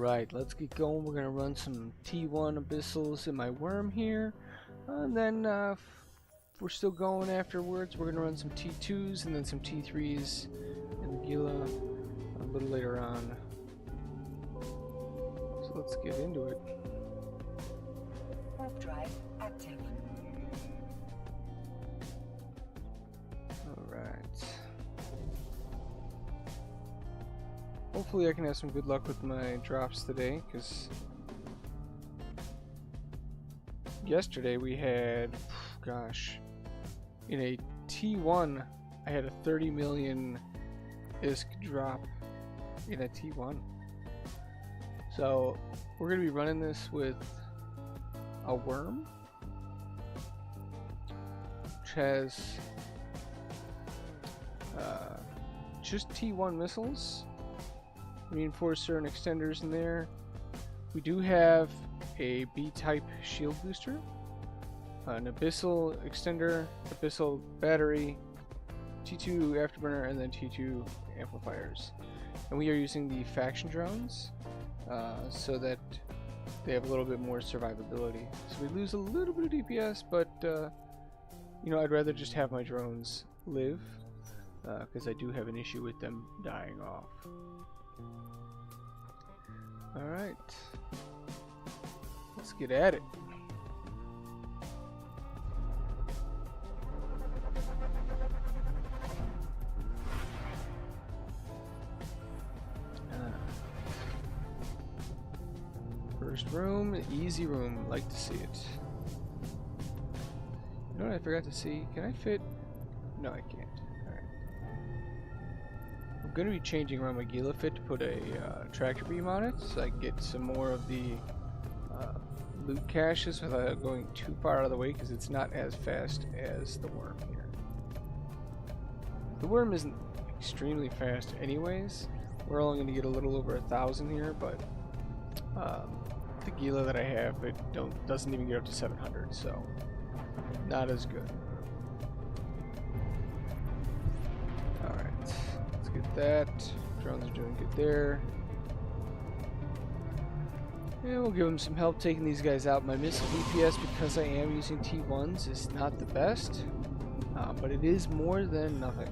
Alright, let's get going. We're gonna run some T1 Abyssals in my worm here. And then if we're still going afterwards, we're gonna run some T2's and then some T3's in the Gila a little later on. So let's get into it. Warp drive active. Alright. Hopefully I can have some good luck with my drops today, because yesterday we had, gosh, in a T1 I had a 30 million ISK drop in a T1. So we're going to be running this with a worm, which has just T1 missiles, reinforcer and extenders in there. We do have a B-type shield booster, an Abyssal extender, Abyssal battery, T2 afterburner, and then T2 amplifiers. And we are using the faction drones so that they have a little bit more survivability. So we lose a little bit of DPS, but you know, I'd rather just have my drones live because I do have an issue with them dying off. Alright, let's get at it. First room, easy room, like to see it. You know what I forgot to see? Can I fit? No, I can't. Alright. I'm going to be changing around my Gila fit to put a tractor beam on it so I can get some more of the loot caches without going too far out of the way, because it's not as fast as the worm here. The worm isn't extremely fast anyways. We're only going to get a little over 1,000 here, but the Gila that I have, it doesn't even get up to 700, so not as good. Alright, let's get that. Drones are doing good there. And we'll give them some help taking these guys out. My missile DPS, because I am using T1's, is not the best, but it is more than nothing.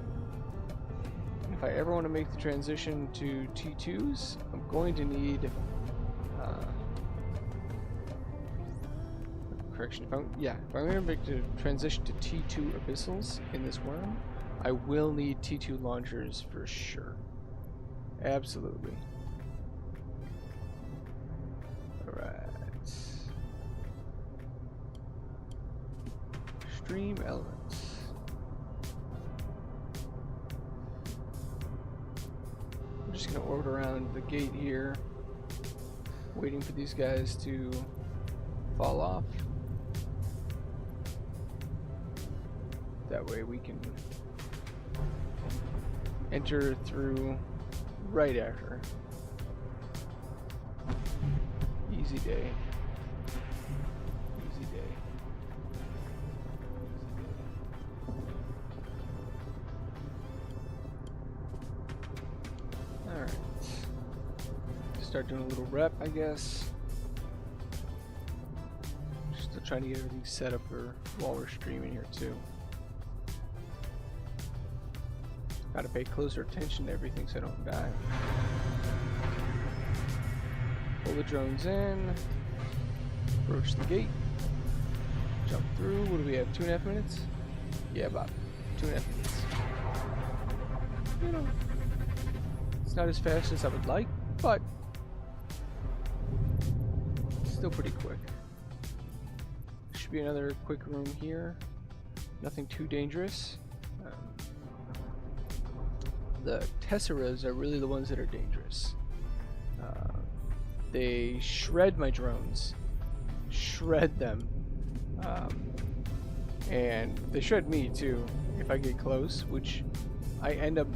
If I ever want to make the transition to T2's, I'm going to need correction. If I'm going to make the transition to T2 Abyssals in this worm, I will need T2 launchers for sure. Absolutely. Alright. Stream elements. I'm just going to orbit around the gate here, waiting for these guys to fall off. That way we can enter through right after. Easy day. Easy day. Alright. Start doing a little rep, I guess. Still trying to get everything set up for while we're streaming here too. Gotta pay closer attention to everything so I don't die. Pull the drones in. Approach the gate. Jump through. What do we have? 2.5 minutes? Yeah, about 2.5 minutes. You know, it's not as fast as I would like, but still pretty quick. Should be another quick room here. Nothing too dangerous. The Tesseras are really the ones that are dangerous. They shred my drones. Shred them. And they shred me too if I get close, which I end up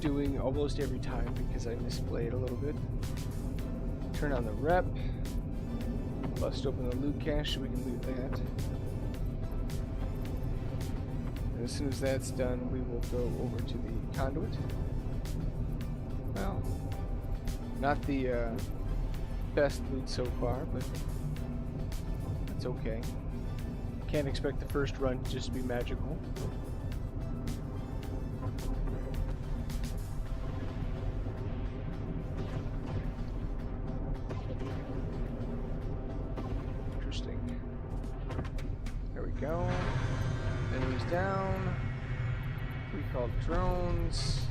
doing almost every time because I misplay it a little bit. Turn on the rep. Bust open the loot cache so we can loot that. And as soon as that's done, we will go over to the conduit. Well, not the best loot so far, but that's okay. Can't expect the first run to just be magical. Interesting. There we go. Enemies down. Recalled drones.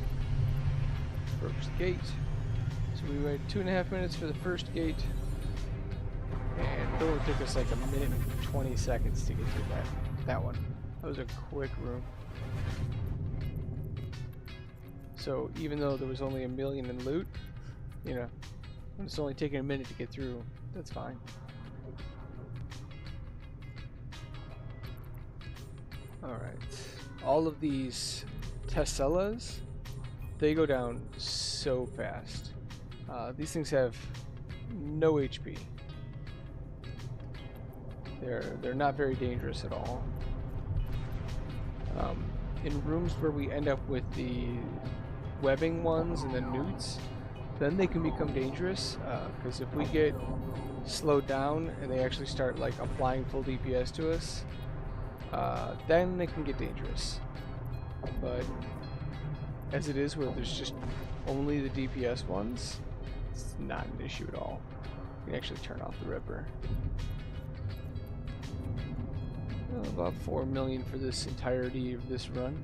First gate. So we waited 2.5 minutes for the first gate. And it only took us like 1 minute and 20 seconds to get through that one. That was a quick room. So even though there was only 1 million in loot, you know, when it's only taking 1 minute to get through, that's fine. Alright. All of these Teslas, they go down so fast. These things have no HP. They're not very dangerous at all. In rooms where we end up with the webbing ones and the newts, then they can become dangerous, because if we get slowed down and they actually start like applying full DPS to us, then they can get dangerous. But as it is, where there's just only the DPS ones, it's not an issue at all. You can actually turn off the Ripper. About 4 million for this entirety of this run.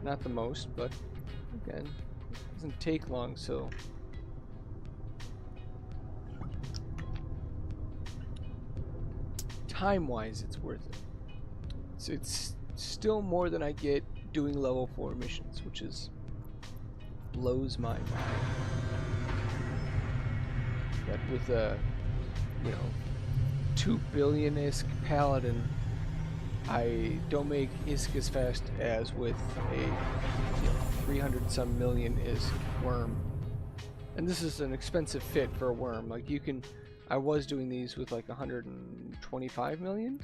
Not the most, but again, it doesn't take long, so time-wise, it's worth it. So it's still more than I get doing level 4 missions, which is blows my mind. But with a, you know, 2 billion-isk paladin, I don't make ISK as fast as with a, you know, 300-some million-isk worm. And this is an expensive fit for a worm. Like, you can, I was doing these with like 125 million,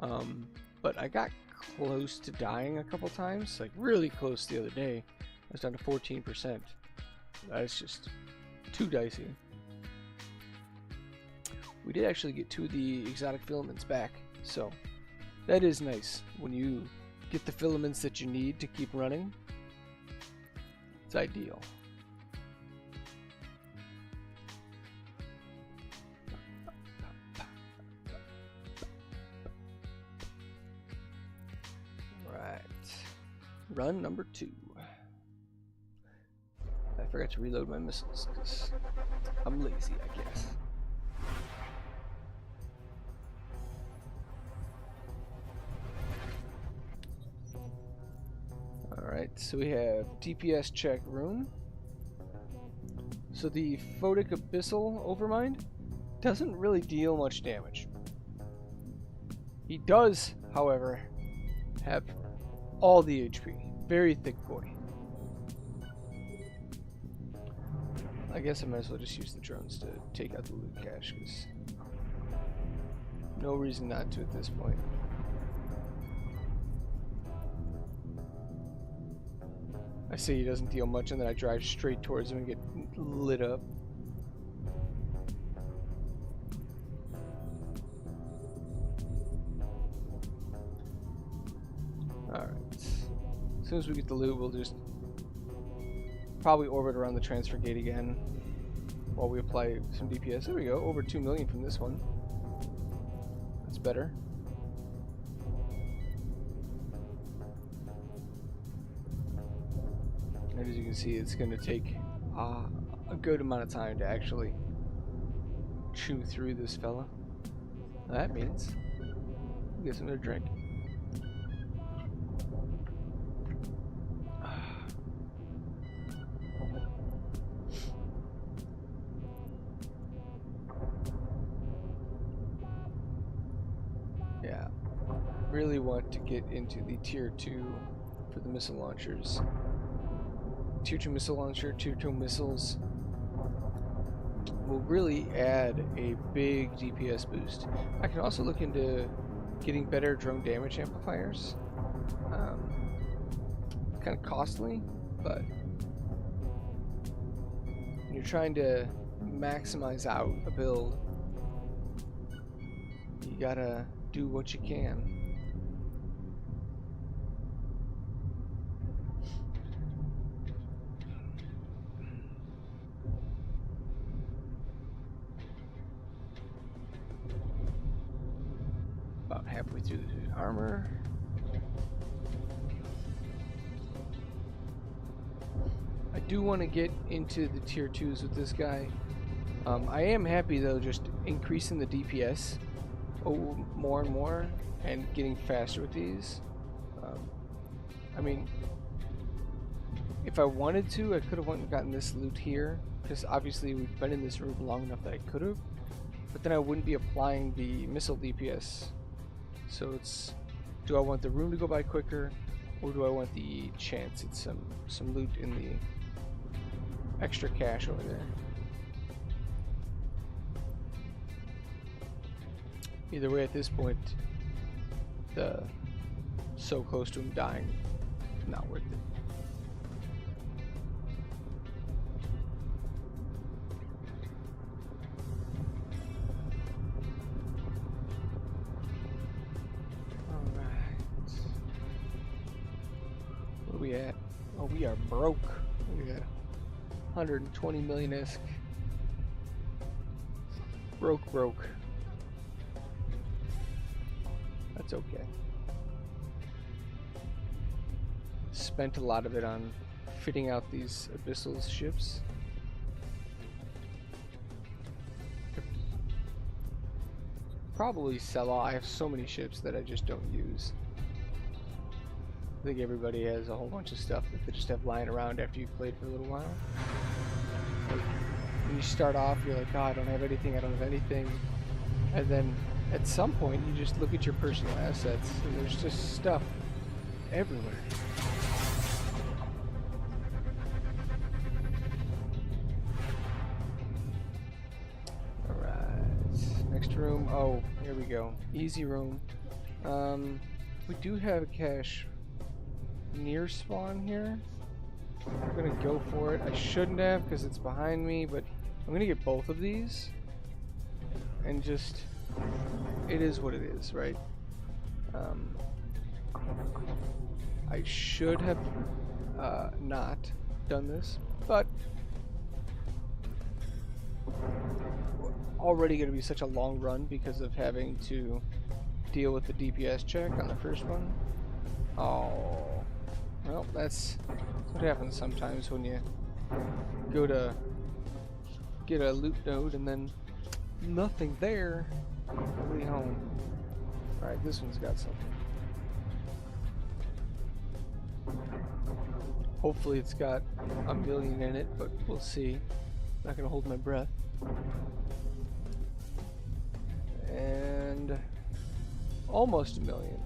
but I got close to dying a couple times, like really close the other day. I was down to 14%. That's just too dicey. We did actually get 2 of the exotic filaments back, so that is nice. When you get the filaments that you need to keep running, it's ideal. Right, run number 2. I forgot to reload my missiles because I'm lazy, I guess. Alright, so we have DPS check room. So the Photic Abyssal Overmind doesn't really deal much damage. He does, however, have all the HP. Very thick boy. I guess I might as well just use the drones to take out the loot cache, because no reason not to at this point. I see he doesn't deal much, and then I drive straight towards him and get lit up. Alright. As soon as we get the loot, we'll just probably orbit around the transfer gate again while we apply some DPS. There we go, over 2 million from this one. That's better. And as you can see, it's going to take a good amount of time to actually chew through this fella. That means we'll get something to drink. Yeah, really want to get into the tier 2 for the missile launchers. Tier 2 missile launcher, tier 2 missiles will really add a big DPS boost. I can also look into getting better drone damage amplifiers. Kind of costly, but you're you're trying to maximize out a build, you gotta do what you can. About halfway through the armor. I do want to get into the tier 2s with this guy. I am happy though, just increasing the DPS more and more and getting faster with these. I mean, if I wanted to, I could have went and gotten this loot here, because obviously we've been in this room long enough that I could have, but then I wouldn't be applying the missile DPS. So it's, do I want the room to go by quicker, or do I want the chance at some loot in the extra cash over there? Either way, at this point, the so close to him dying, not worth it. Where are we at? Oh, we are broke. We got 120 million-esque. Broke. That's okay. Spent a lot of it on fitting out these Abyssal ships. Probably sell all. I have so many ships that I just don't use. I think everybody has a whole bunch of stuff that they just have lying around after you've played for a little while. Like, when you start off, you're like, oh, I don't have anything, and then at some point you just look at your personal assets and there's just stuff everywhere. Alright, next room. Oh, here we go. Easy room. We do have a cache near spawn here. I'm gonna go for it. I shouldn't have because it's behind me, but I'm gonna get both of these and just, it is what it is, right? I should have not done this, but already going to be such a long run because of having to deal with the DPS check on the first one. Oh, well, that's what happens sometimes when you go to get a loot node and then nothing there. Way home. Alright, this one's got something. Hopefully it's got a million in it, but we'll see. Not gonna hold my breath. And almost a million.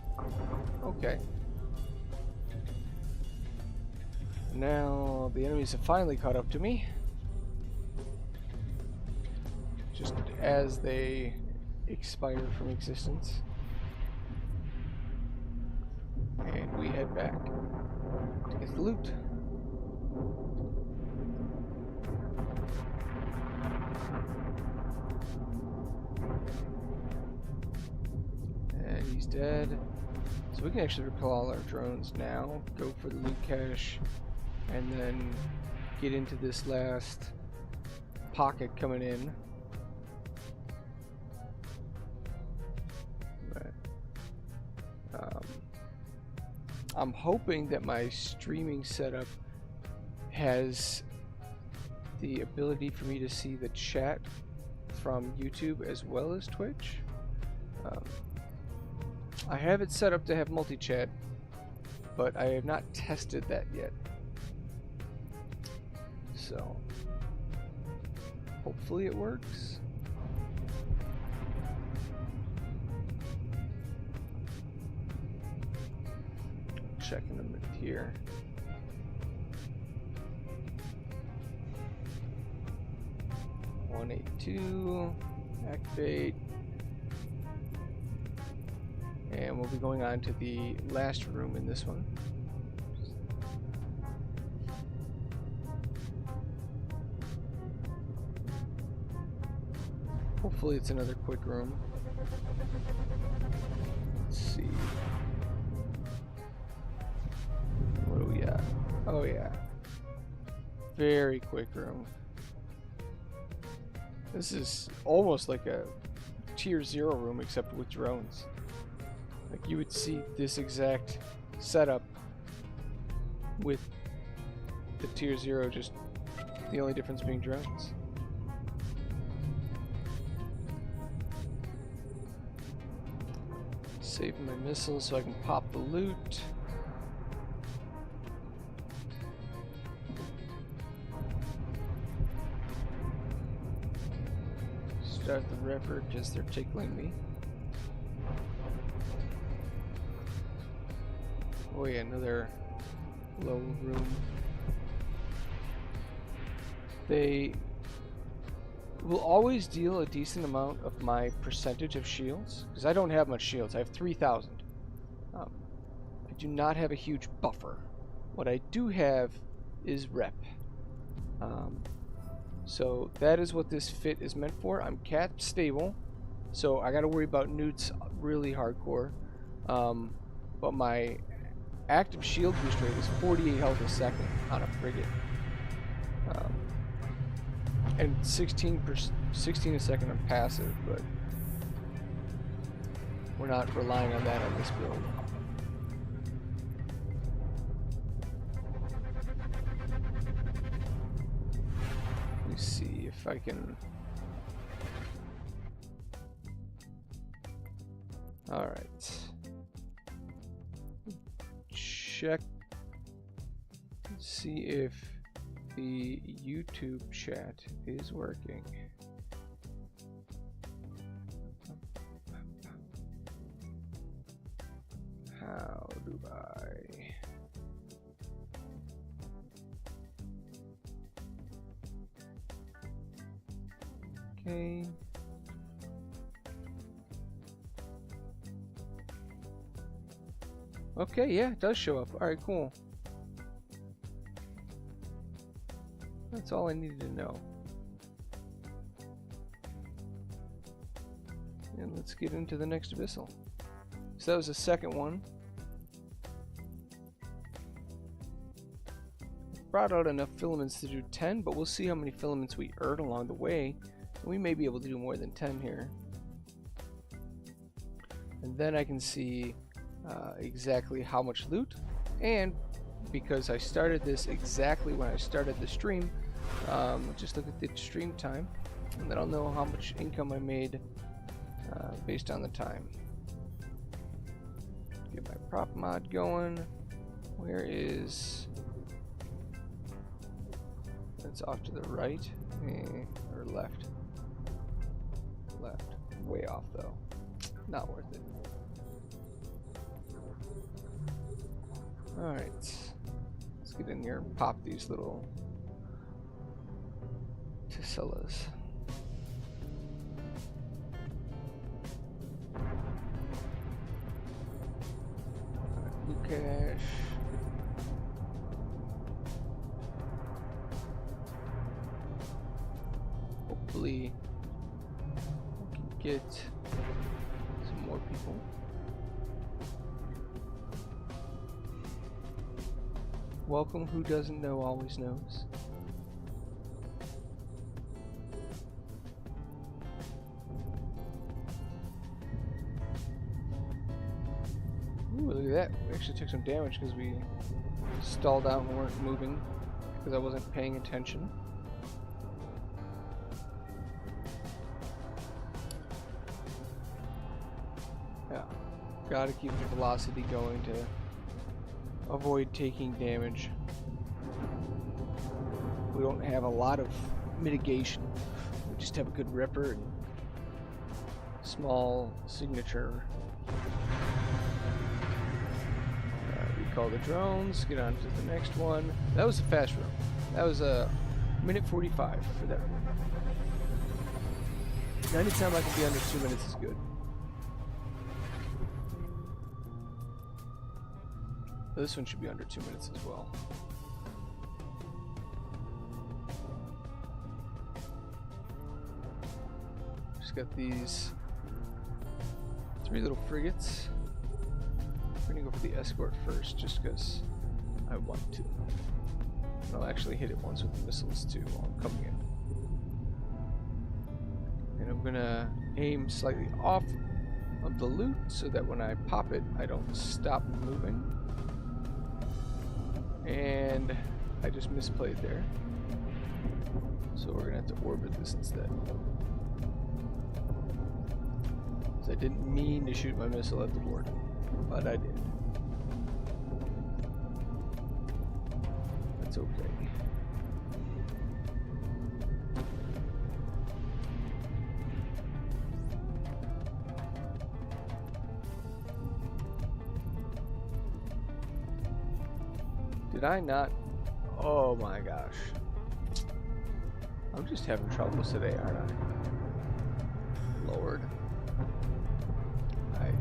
Okay. Now the enemies have finally caught up to me. Just as they expire from existence. And we head back to get the loot. And he's dead. So we can actually repel all our drones now, go for the loot cache, and then get into this last pocket coming in. I'm hoping that my streaming setup has the ability for me to see the chat from YouTube as well as Twitch. I have it set up to have multi-chat, but I have not tested that yet. So, hopefully it works. Checking them here. (182) activate, and we'll be going on to the last room in this one. Hopefully it's another quick room. Let's see. What do we got? Oh yeah. Very quick room. This is almost like a tier 0 room except with drones. Like you would see this exact setup with the tier 0, just the only difference being drones. Saving my missiles so I can pop the loot. Start the ripper because they're tickling me. Oh yeah, another low room. They will always deal a decent amount of my percentage of shields, because I don't have much shields. I have 3,000. I do not have a huge buffer. What I do have is rep. So that is what this fit is meant for. I'm cap stable, so I got to worry about newts really hardcore. But my active shield boost rate is 48 health a second on a frigate. And 16 a second on passive, but we're not relying on that on this build. Let me see if I can. All right. Check. See if the YouTube chat is working. How do I? Okay. Okay, yeah, it does show up. All right, cool. That's all I needed to know. And let's get into the next Abyssal. So that was the second one. Brought out enough filaments to do 10, but we'll see how many filaments we earn along the way. We may be able to do more than 10 here. And then I can see exactly how much loot. And because I started this exactly when I started the stream, just look at the stream time, and then I'll know how much income I made based on the time. Get my prop mod going. Where is... That's off to the right, or left. Left. Way off though. Not worth it. Alright. Let's get in here and pop these little Teslas. Blue cash. Hopefully we can get some more people. Welcome, who doesn't know always knows. Ooh, look at that. We actually took some damage because we stalled out and weren't moving because I wasn't paying attention. Yeah, gotta keep the velocity going to avoid taking damage. We don't have a lot of mitigation. We just have a good ripper and small signature. Recall the drones, get on to the next one. That was a fast room. That was a minute 45 for that room. Anytime I can be under 2 minutes is good. This one should be under 2 minutes as well. Just got these 3 little frigates. We're gonna go for the escort first, just because I want to. And I'll actually hit it once with the missiles too while I'm coming in. And I'm gonna aim slightly off of the loot so that when I pop it, I don't stop moving. And I just misplayed there. So we're gonna have to orbit this instead. So I didn't mean to shoot my missile at the board, but I did. That's okay. Did I not? Oh my gosh. I'm just having troubles today, aren't I? Lord. I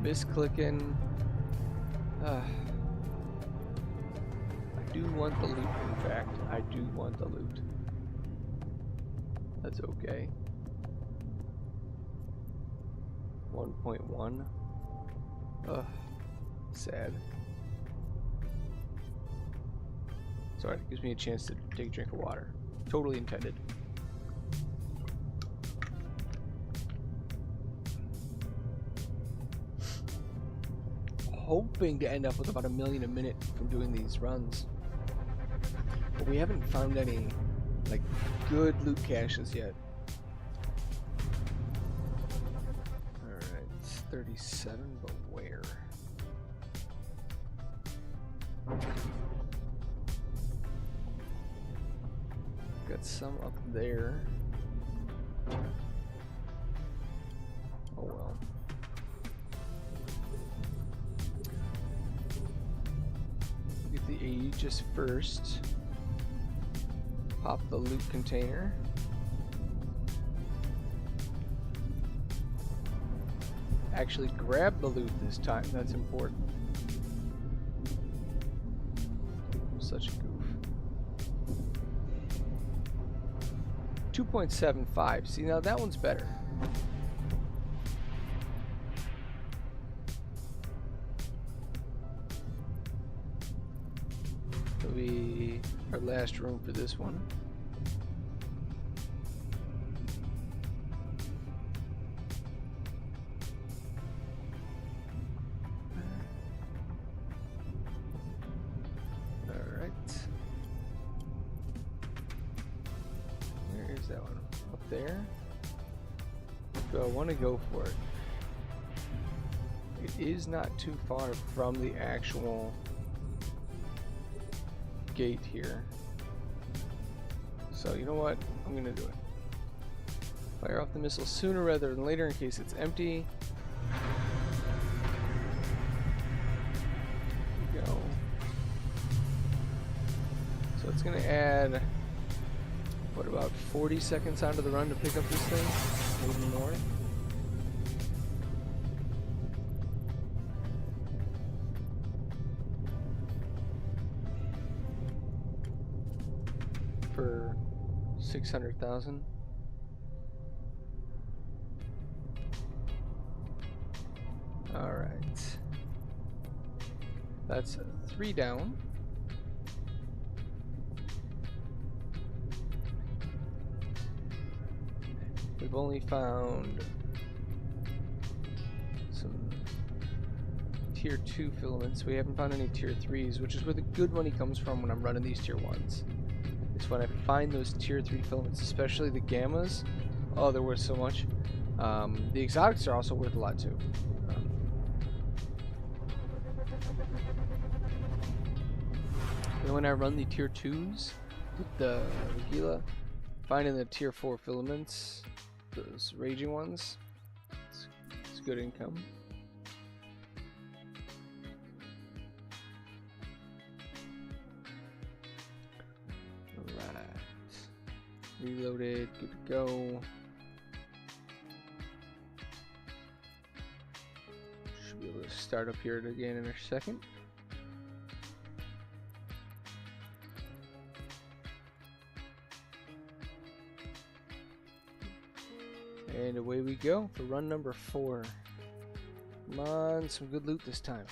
misclicking. I do want the loot, in fact. I do want the loot. That's okay. 1.1. Ugh. Sad. Sorry, it gives me a chance to take a drink of water. Totally intended. Hoping to end up with about 1 million a minute from doing these runs. But we haven't found any, like, good loot caches yet. Alright, it's 37, but where? Got some up there. Oh well. Get the Aegis first. Pop the loot container. Actually grab the loot this time, that's important. I'm such a goof. 2.75. See, now that one's better. It'll be our last room for this one. That one up there. So I want to go for it. It is not too far from the actual gate here. So you know what? I'm gonna do it. Fire off the missile sooner rather than later in case it's empty. There we go. So it's gonna add, what, about 40 seconds onto the run to pick up this thing? Maybe more. For 600,000. All right. That's 3 down. We've only found some tier 2 filaments. We haven't found any tier 3s, which is where the good money comes from when I'm running these tier 1s. It's when I find those tier 3 filaments, especially the gammas. Oh, they're worth so much. The exotics are also worth a lot too. And when I run the tier 2s with the Gila, finding the tier 4 filaments, those raging ones, it's good income. Alright. Reloaded, good to go. Should be able to start up here again in a second. And away we go for run number 4. Come on, some good loot this time.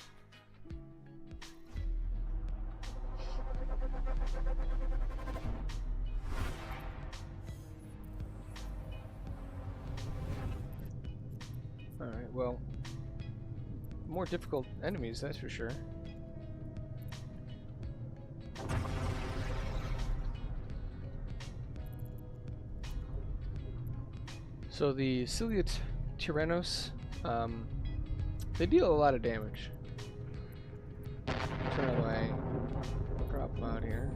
Alright, well, more difficult enemies, that's for sure. So the T1's, they deal a lot of damage. Turn away, drop them out here.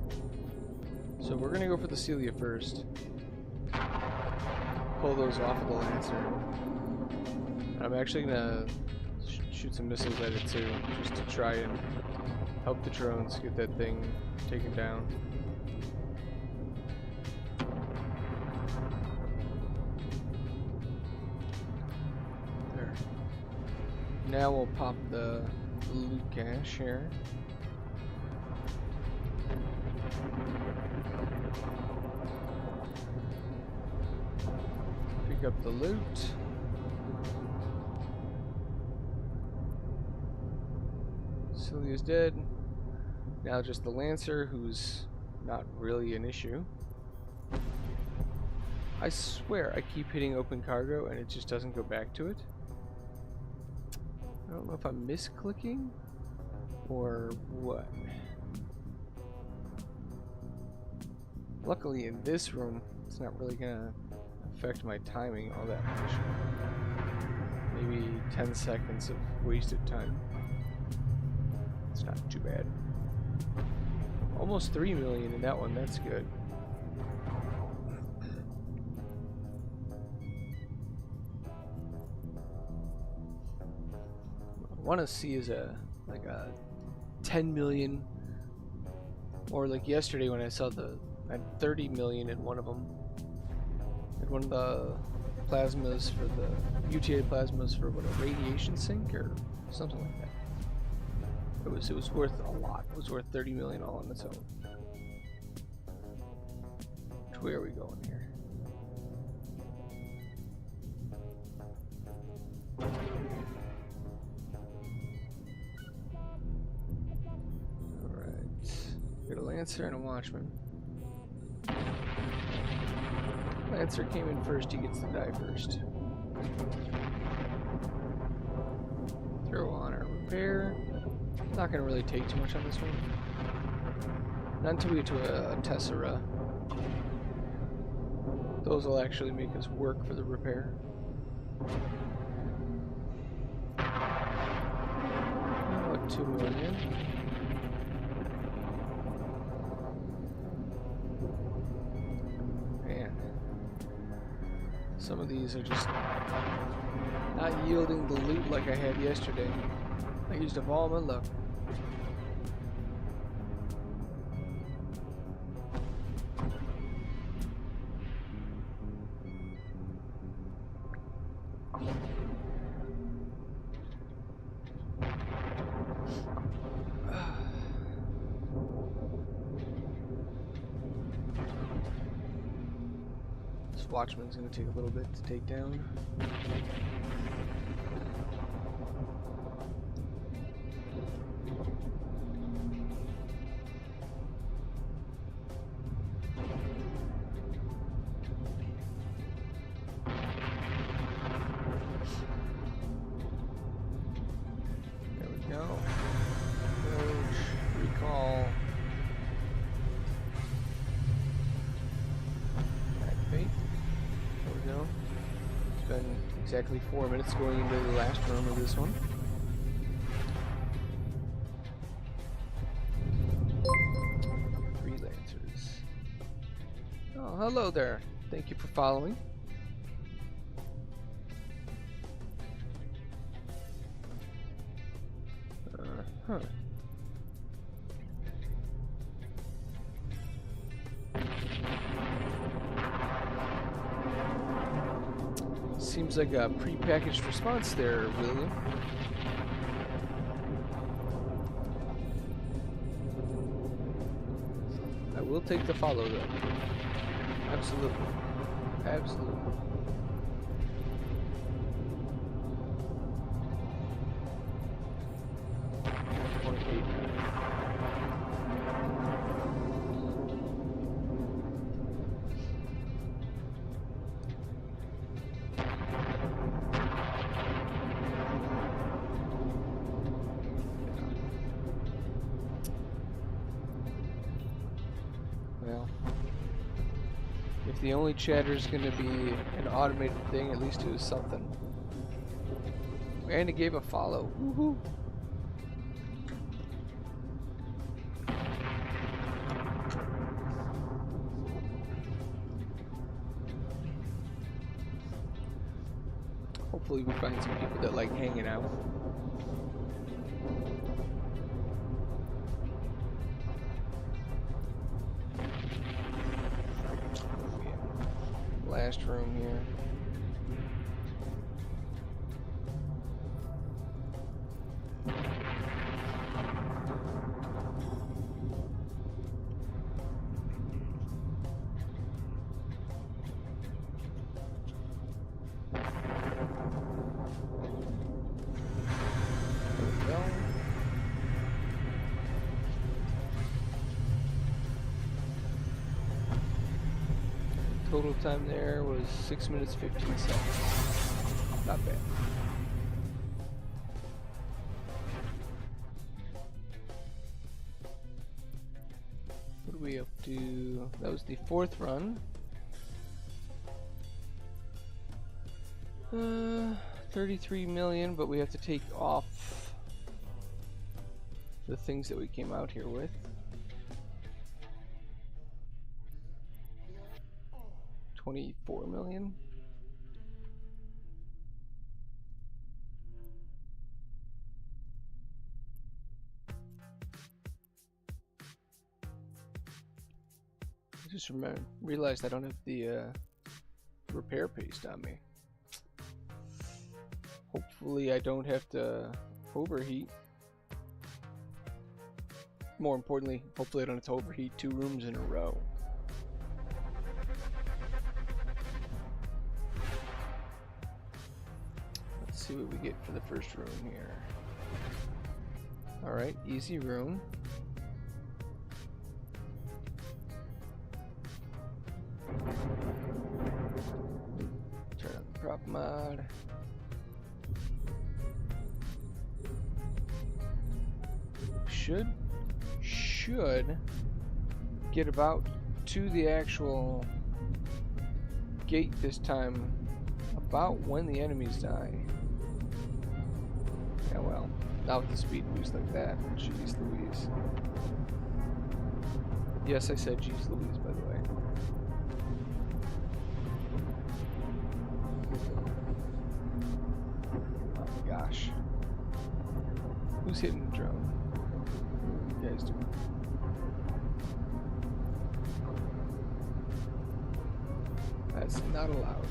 So we're gonna go for the Celia first. Pull those off of the Lancer. I'm actually gonna shoot some missiles at it too, just to try and help the drones get that thing taken down. There. Now we'll pop the loot cache here. Pick up the loot. Celia's dead. Now just the Lancer, who's not really an issue. I swear I keep hitting open cargo and it just doesn't go back to it. I don't know if I'm misclicking or what. Luckily in this room, it's not really gonna affect my timing all that much. Maybe 10 seconds of wasted time. It's not too bad. Almost 3 million in that one, that's good. What I want to see is a 10 million, or like yesterday when I saw I had 30 million in one of them. I had one of the plasmas for the UTA plasmas for what, a radiation sink or something like that. It was worth a lot. It was worth 30 million all on its own. Where are we going here? Alright. Got a Lancer and a Watchman. Lancer came in first, he gets to die first. Throw on our repair. Not gonna really take too much on this one. Not until we get to a Tessera. Those will actually make us work for the repair. What, 2 million? Man. Some of these are just not yielding the loot like I had yesterday. I used up all my luck. This Watchman's gonna take a little bit to take down. Exactly 4 minutes going into the last room of this one. Three Lancers. Oh, hello there. Thank you for following. Huh. Seems like a pre-packaged response there, William. I will take the follow though. Absolutely. Absolutely. If the only chatter is going to be an automated thing, at least it was something. And it gave a follow. Woohoo! Hopefully we find some people that like hanging out. Last room here. Total time there was 6 minutes 15 seconds. Not bad. What are we up to? That was the 4th run. 33 million, but we have to take off the things that we came out here with. 24 million. I just realized I don't have the repair paste on me. Hopefully I don't have to overheat. More importantly, hopefully I don't have to overheat 2 rooms in a row. See what we get for the first room here. Alright, easy room. Turn on the prop mod. Should get about to the actual gate this time about when the enemies die. Yeah, well, not with the speed boost like that. Jeez Louise. Yes, I said jeez Louise, by the way. Oh my gosh. Who's hitting the drone? What are you guys doing? That's not allowed.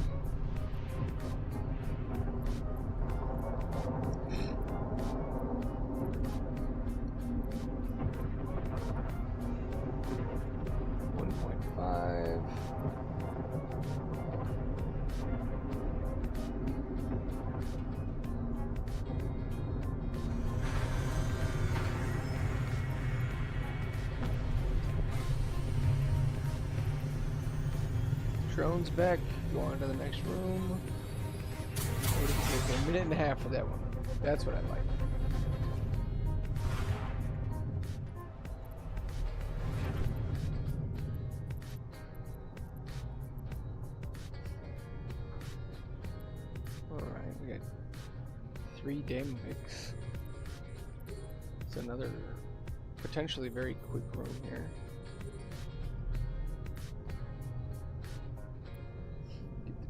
Drone's back. Go on to the next room. A minute and a half for that one. That's what I like. Alright, we got 3 dam picks. It's another potentially very quick room here.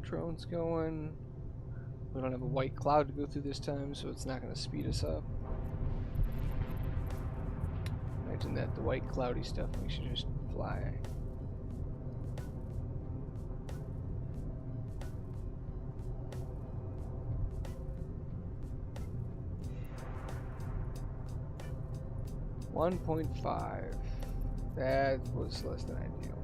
Drones going. We don't have a white cloud to go through this time, so it's not going to speed us up. Imagine that the white cloudy stuff makes you just fly. $1.5. That was less than ideal.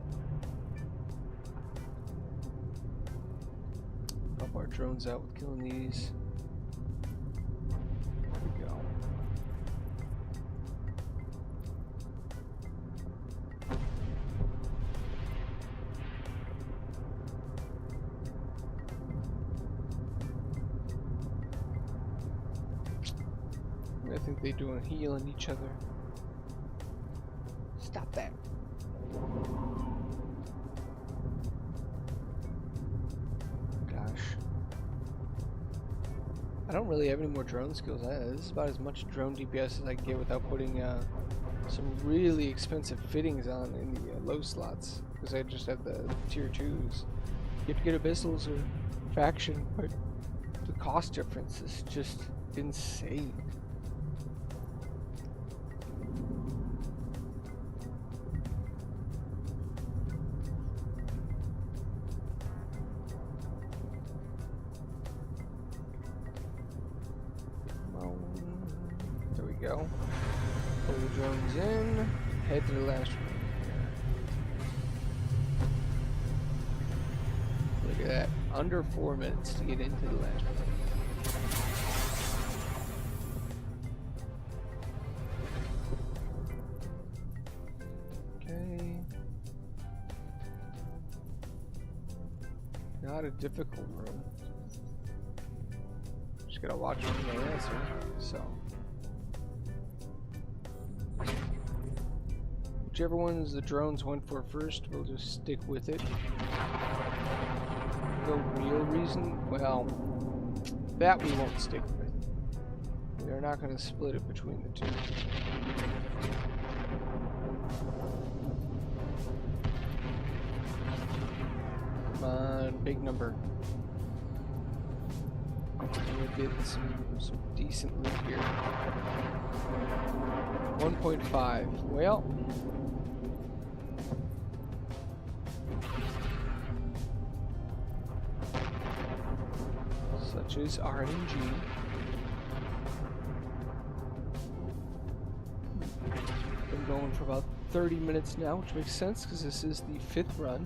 Help our drones out with killing these. There we go. I think they're doing healing each other. Stop that. I don't really have any more drone skills. This is about as much drone DPS as I can get without putting some really expensive fittings on in the low slots, because I just have the tier 2's. You have to get Abyssals or faction, but the cost difference is just insane. There we go. Pull the drones in, head to the last room. Look at that, under 4 minutes to get into the last room. Okay. Not a difficult room. Just gotta watch for my answer, so. Whichever ones the drones went for first, we'll just stick with it. No real reason, well, that we won't stick with. We're not going to split it between the two. Come on, big number. We'll get some decent loot here. 1.5. Well, such as RNG. Been going for about 30 minutes now, which makes sense because this is the 5th run.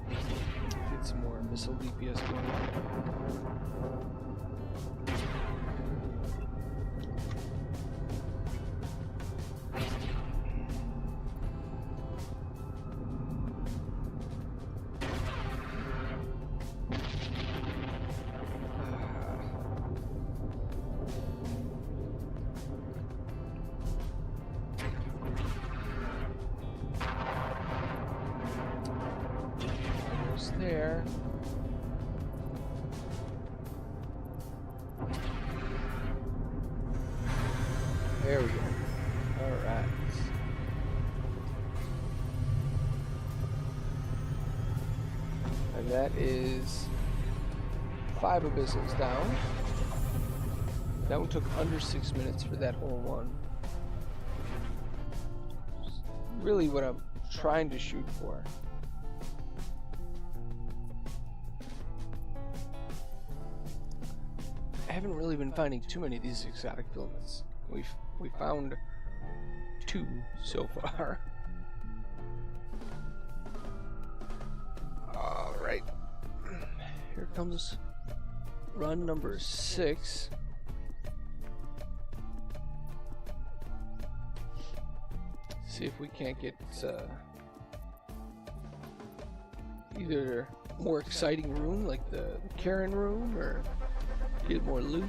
Get some more missile DPS going on. There. There we go. Alright. And that is 5 Abyssals down. That one took under 6 minutes for that whole one. Really what I'm trying to shoot for. I haven't really been finding too many of these exotic filaments. We found 2 so far. All right, here comes run number 6. See if we can't get either a more exciting room like the Karen room, or get more loot.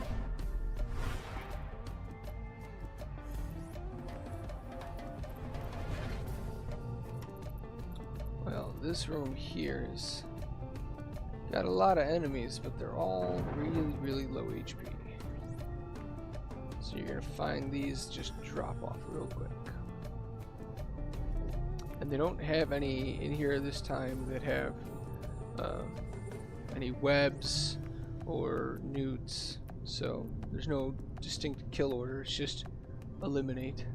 Well, this room here is got a lot of enemies, but they're all really low HP. So you're gonna find these just drop off real quick. And they don't have any in here this time that have any webs or newts, so there's no distinct kill order, it's just eliminate.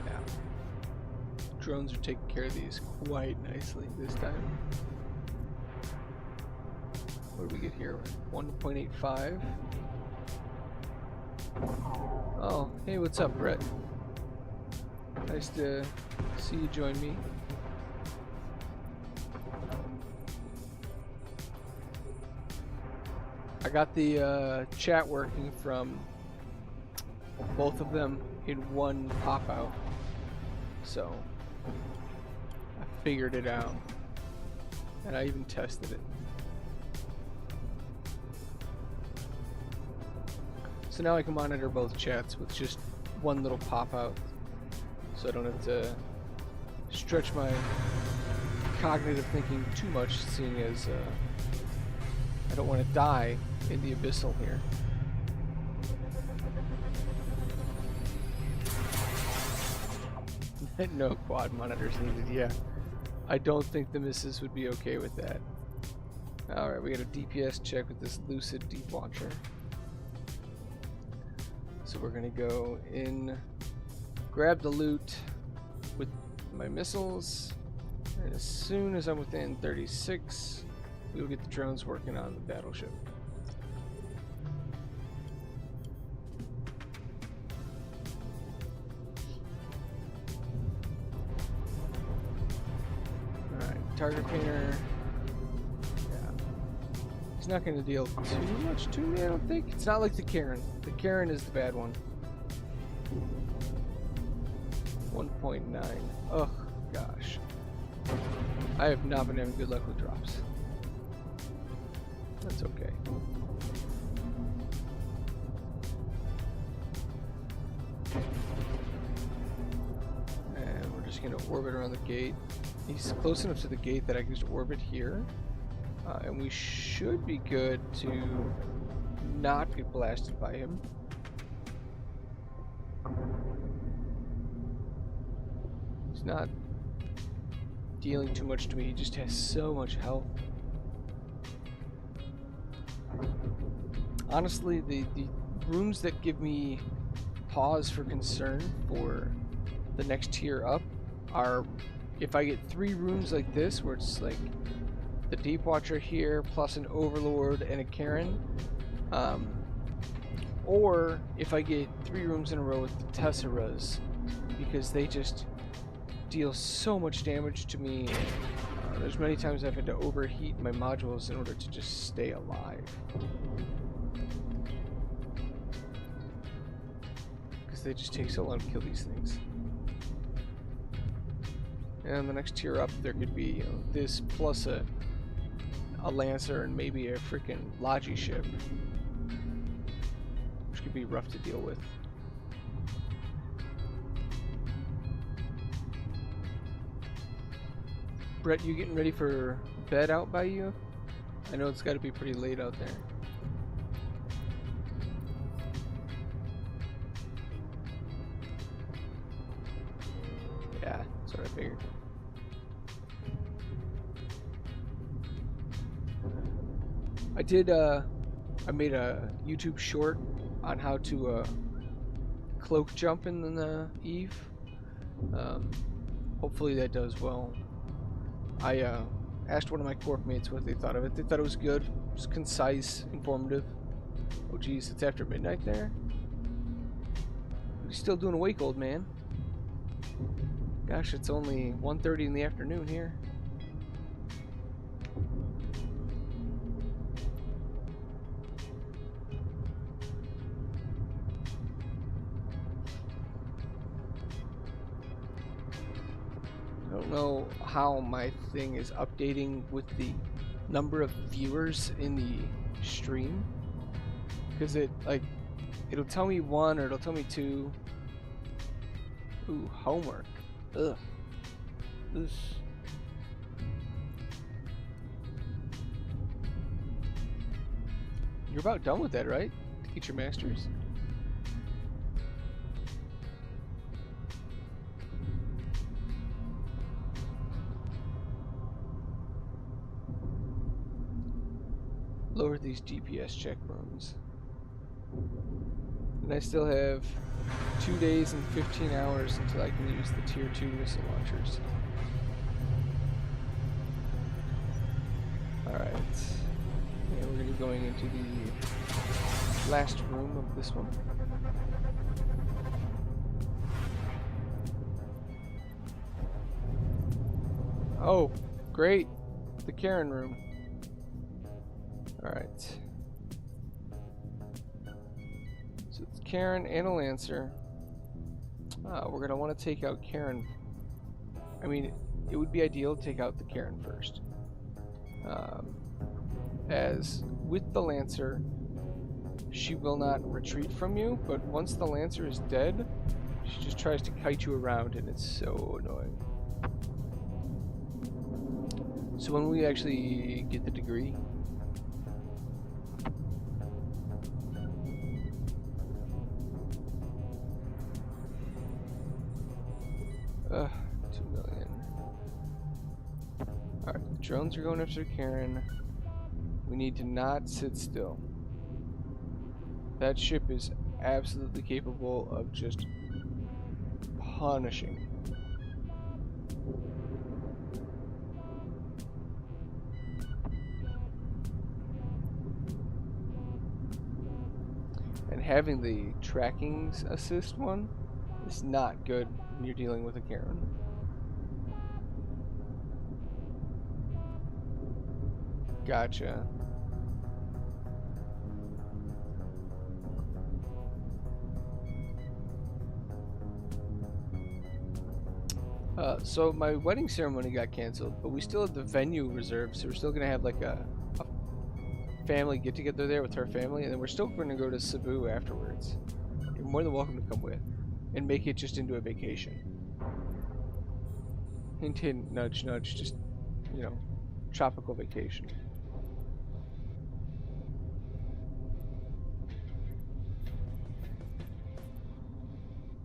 Yeah. Drones are taking care of these quite nicely this time. What do we get here? 1.85. Oh, hey, what's up, Brett? Nice to see you join me. I got the chat working from both of them in one pop-out, so I figured it out, and I even tested it. So now I can monitor both chats with just one little pop out, so I don't have to stretch my cognitive thinking too much, seeing as I don't want to die in the Abyssal here. No quad monitors needed, yeah. I don't think the missus would be okay with that. Alright, we got a DPS check with this Lucid Deep Launcher. So we're gonna go in, grab the loot with my missiles, and as soon as I'm within 36, we'll get the drones working on the battleship. Alright, target painter. Yeah. He's not going to deal too much to me, I don't think. It's not like the Karen. The Karen is the bad one. 1.9. Ugh, gosh. I have not been having good luck with drops. That's okay. And we're just going to orbit around the gate. He's close enough to the gate that I can just orbit here. And we should be good to not get blasted by him. He's not dealing too much to me. He just has so much health. Honestly, the rooms that give me pause for concern for the next tier up are if I get 3 rooms like this, where it's like the Deep Watcher here, plus an Overlord and a Karen, or if I get 3 rooms in a row with the Tesseras, because they just deal so much damage to me. There's many times I've had to overheat my modules in order to just stay alive. Because they just take so long to kill these things. And the next tier up, there could be, you know, this plus a Lancer and maybe a freaking Logi ship, which could be rough to deal with. Brett, you getting ready for bed out by you? I know it's got to be pretty late out there. Yeah, that's what I figured. I made a YouTube short on how to cloak jump in the Eve. Hopefully that does well. I asked one of my corp mates what they thought of it. They thought it was good. It was concise, informative. Oh geez, it's after midnight there? What are you still doing awake, old man? Gosh, it's only 1:30 in the afternoon here. I don't know how my thing is updating with the number of viewers in the stream, because it'll tell me 1 or it'll tell me 2. Ooh, homework. Ugh. Ugh. You're about done with that, right? To get your master's? Lower these GPS check rooms. And I still have 2 days and 15 hours until I can use the Tier 2 missile launchers. Alright. Yeah, we're going to be going into the last room of this one. Oh, great. The Karen room. Alright. So it's Karen and a Lancer. We're going to want to take out Karen. I mean, it would be ideal to take out the Karen first. As with the Lancer, she will not retreat from you, but once the Lancer is dead, she just tries to kite you around, and it's so annoying. So when we actually get the degree, $2 million. Alright, the drones are going after Karen. We need to not sit still. That ship is absolutely capable of just punishing. And having the tracking assist one is not good when you're dealing with a Karen. Gotcha. So my wedding ceremony got canceled, but we still have the venue reserved, so we're still gonna have like a family get together there with her family, and then we're still gonna go to Cebu afterwards. You're more than welcome to come with, and make it just into a vacation. Hint, hint, nudge, nudge, just, you know, tropical vacation.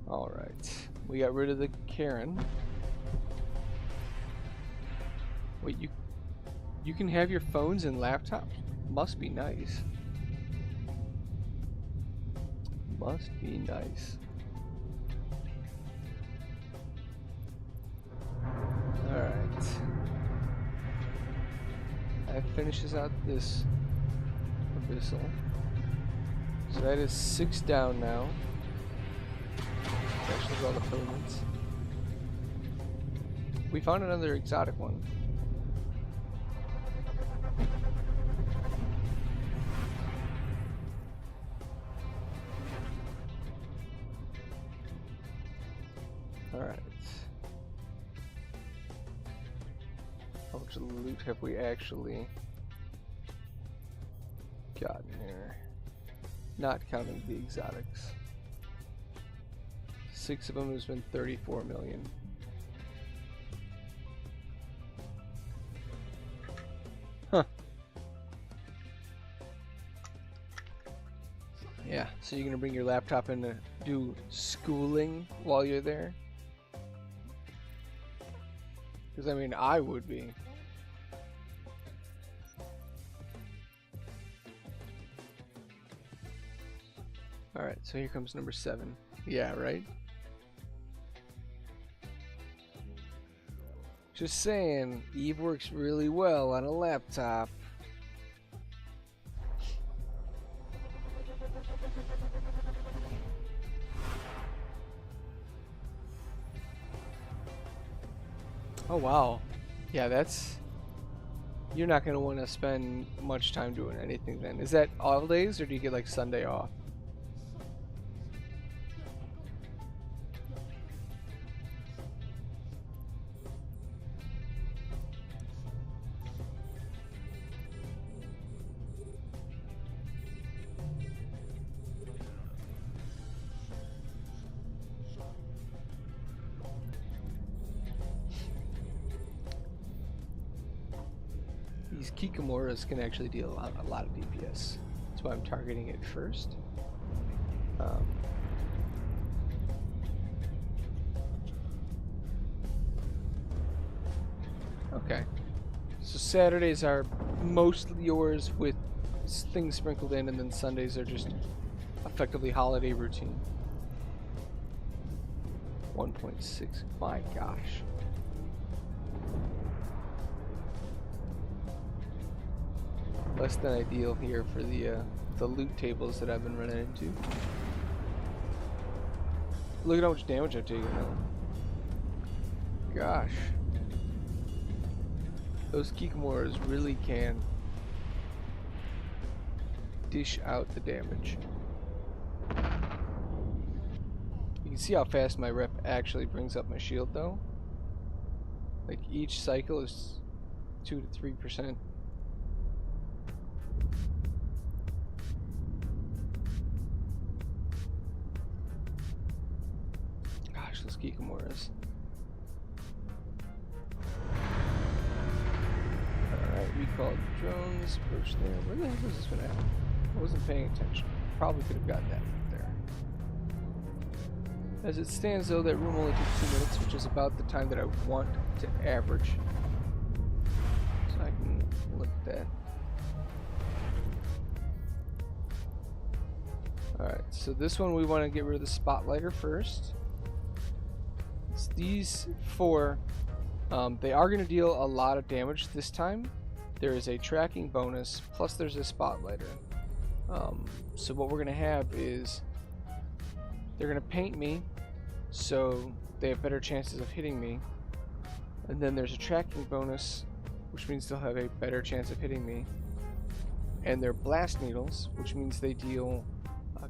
Alright, we got rid of the Karen. Wait, you can have your phones and laptops? Must be nice. Must be nice. Alright. That finishes out this Abyssal. So that is 6 down now. Actually, all the filaments. We found another exotic one. Alright. How much loot have we actually gotten here? Not counting the exotics. 6 of them has been 34 million. Huh. Yeah, so you're gonna bring your laptop in to do schooling while you're there? Because I mean, I would be. Alright, so here comes number 7. Yeah, right? Just saying, Eve works really well on a laptop. Oh wow. Yeah, that's... You're not going to want to spend much time doing anything then. Is that all days, or do you get like Sunday off? These Kikomoras can actually deal a lot of DPS. That's why I'm targeting it first. Okay. So Saturdays are mostly yours with things sprinkled in, and then Sundays are just effectively holiday routine. 1.6. My gosh. Less than ideal here for the loot tables that I've been running into. Look at how much damage I've taken now. Gosh. Those Kikomoras really can dish out the damage. You can see how fast my rep actually brings up my shield though. Like each cycle is 2 to 3%. Kikimoras. Alright, recall drones, approach there. Where the heck was this one at? I wasn't paying attention. Probably could have gotten that there. As it stands though, that room only took 2 minutes, which is about the time that I want to average. So I can look at that. Alright, so this one we want to get rid of the spotlighter first. It's these 4, they are going to deal a lot of damage this time. There is a tracking bonus, plus there's a spotlighter. So what we're going to have is they're going to paint me, so they have better chances of hitting me. And then there's a tracking bonus, which means they'll have a better chance of hitting me. And they're blast needles, which means they deal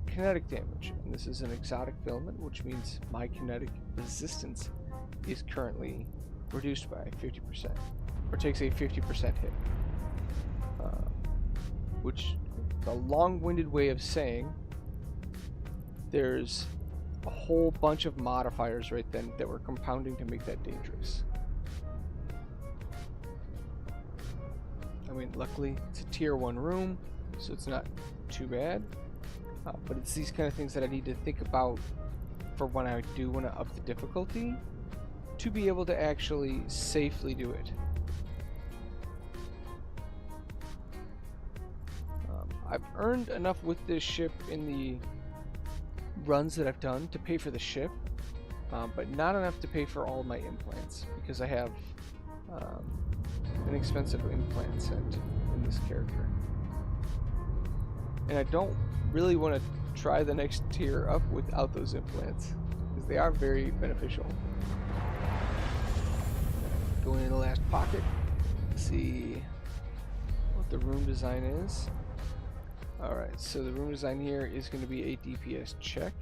kinetic damage. And this is an exotic filament, which means my kinetic resistance is currently reduced by 50%, or takes a 50% hit. Which is a long-winded way of saying there's a whole bunch of modifiers right then that were compounding to make that dangerous. I mean, luckily it's a tier 1 room, so it's not too bad. But it's these kind of things that I need to think about for when I do want to up the difficulty to be able to actually safely do it. I've earned enough with this ship in the runs that I've done to pay for the ship, but not enough to pay for all my implants, because I have an expensive implant set in this character. And I don't really want to try the next tier up without those implants, because they are very beneficial. Going in the last pocket, see what the room design is. Alright, so the room design here is going to be a DPS check.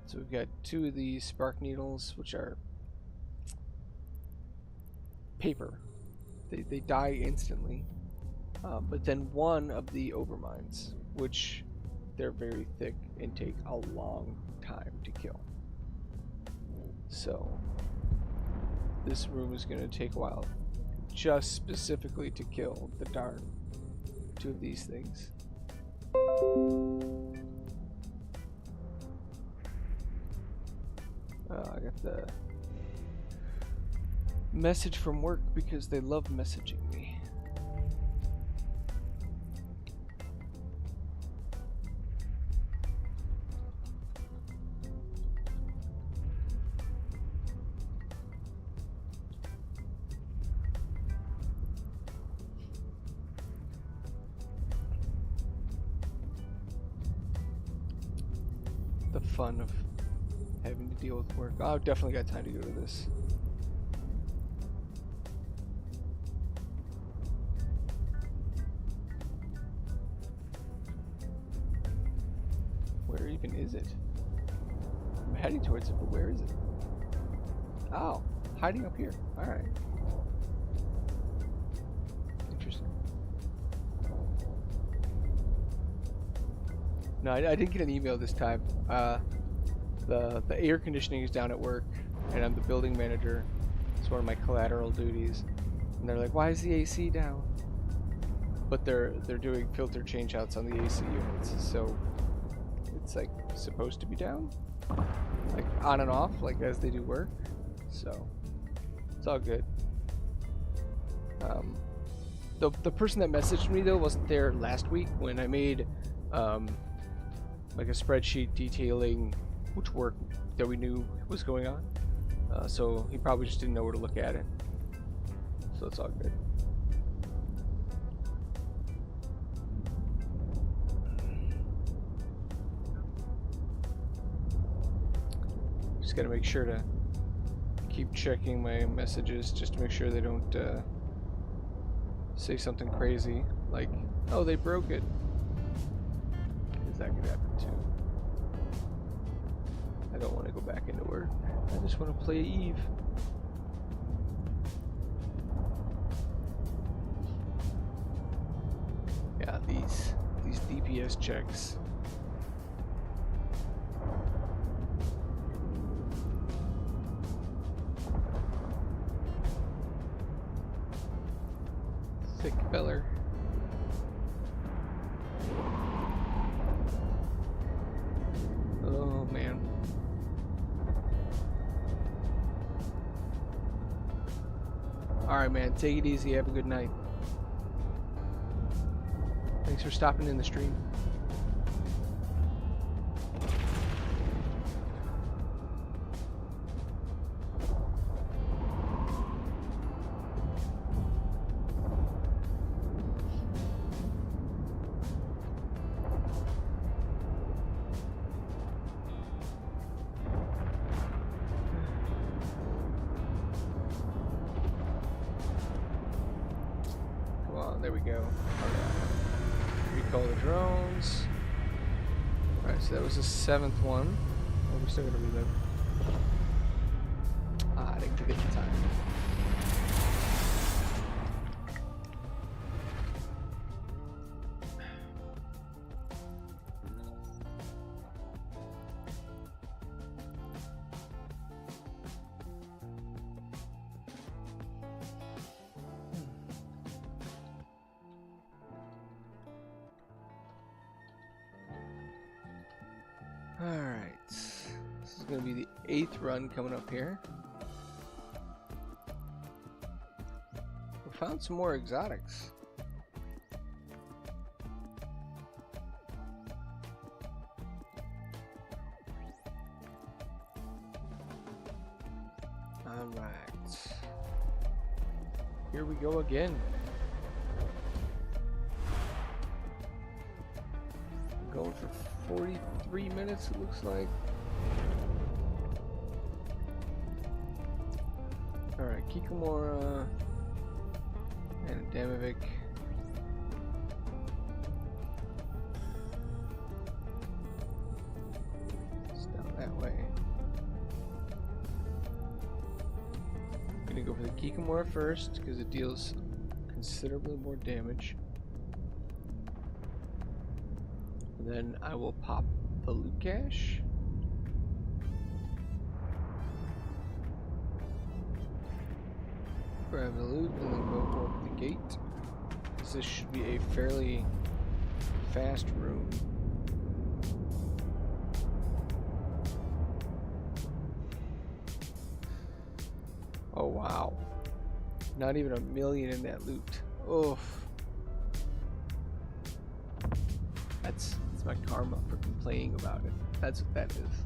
So we've got 2 of these spark needles, which are paper. They die instantly. But then 1 of the overminds, which they're very thick and take a long time to kill. So this room is going to take a while, just specifically to kill the darn 2 of these things. I got the message from work because they love messaging me. The fun of having to deal with work. I've definitely got time to go to this. Where even is it? I'm heading towards it, but where is it? Oh, hiding up here. Alright. Interesting. No, I didn't get an email this time. The air conditioning is down at work, and I'm the building manager. It's one of my collateral duties. And they're like, "Why is the AC down?" But they're doing filter change outs on the AC units, so it's like supposed to be down, like on and off, like as they do work. So it's all good. The person that messaged me though wasn't there last week when I made like a spreadsheet detailing which work that we knew was going on. So he probably just didn't know where to look at it. So it's all good. Just gotta make sure to keep checking my messages just to make sure they don't say something crazy like, "Oh, they broke it." Because that could happen too. I don't want to go back into work. I just want to play Eve. Yeah, these DPS checks. Thick feller. Oh man. Alright man, take it easy, have a good night. Thanks for stopping in the stream. There we go. Recall the drones. Alright, so that was the 7th one. Oh, we're still gonna relive. Ah, I didn't forget the time. Alright, this is going to be the 8th run coming up here. We found some more exotics. Alright, here we go again. Going for 43 minutes, it looks like. Alright, Kikomora and Damovic. It's down that way. I'm gonna go for the Kikomora first because it deals considerably more damage. Then I will pop the loot cache. Grab the loot and then go open the gate. This should be a fairly fast room. Oh wow. Not even 1,000,000 in that loot. Oof. That's my karma for complaining about it. That's what that is.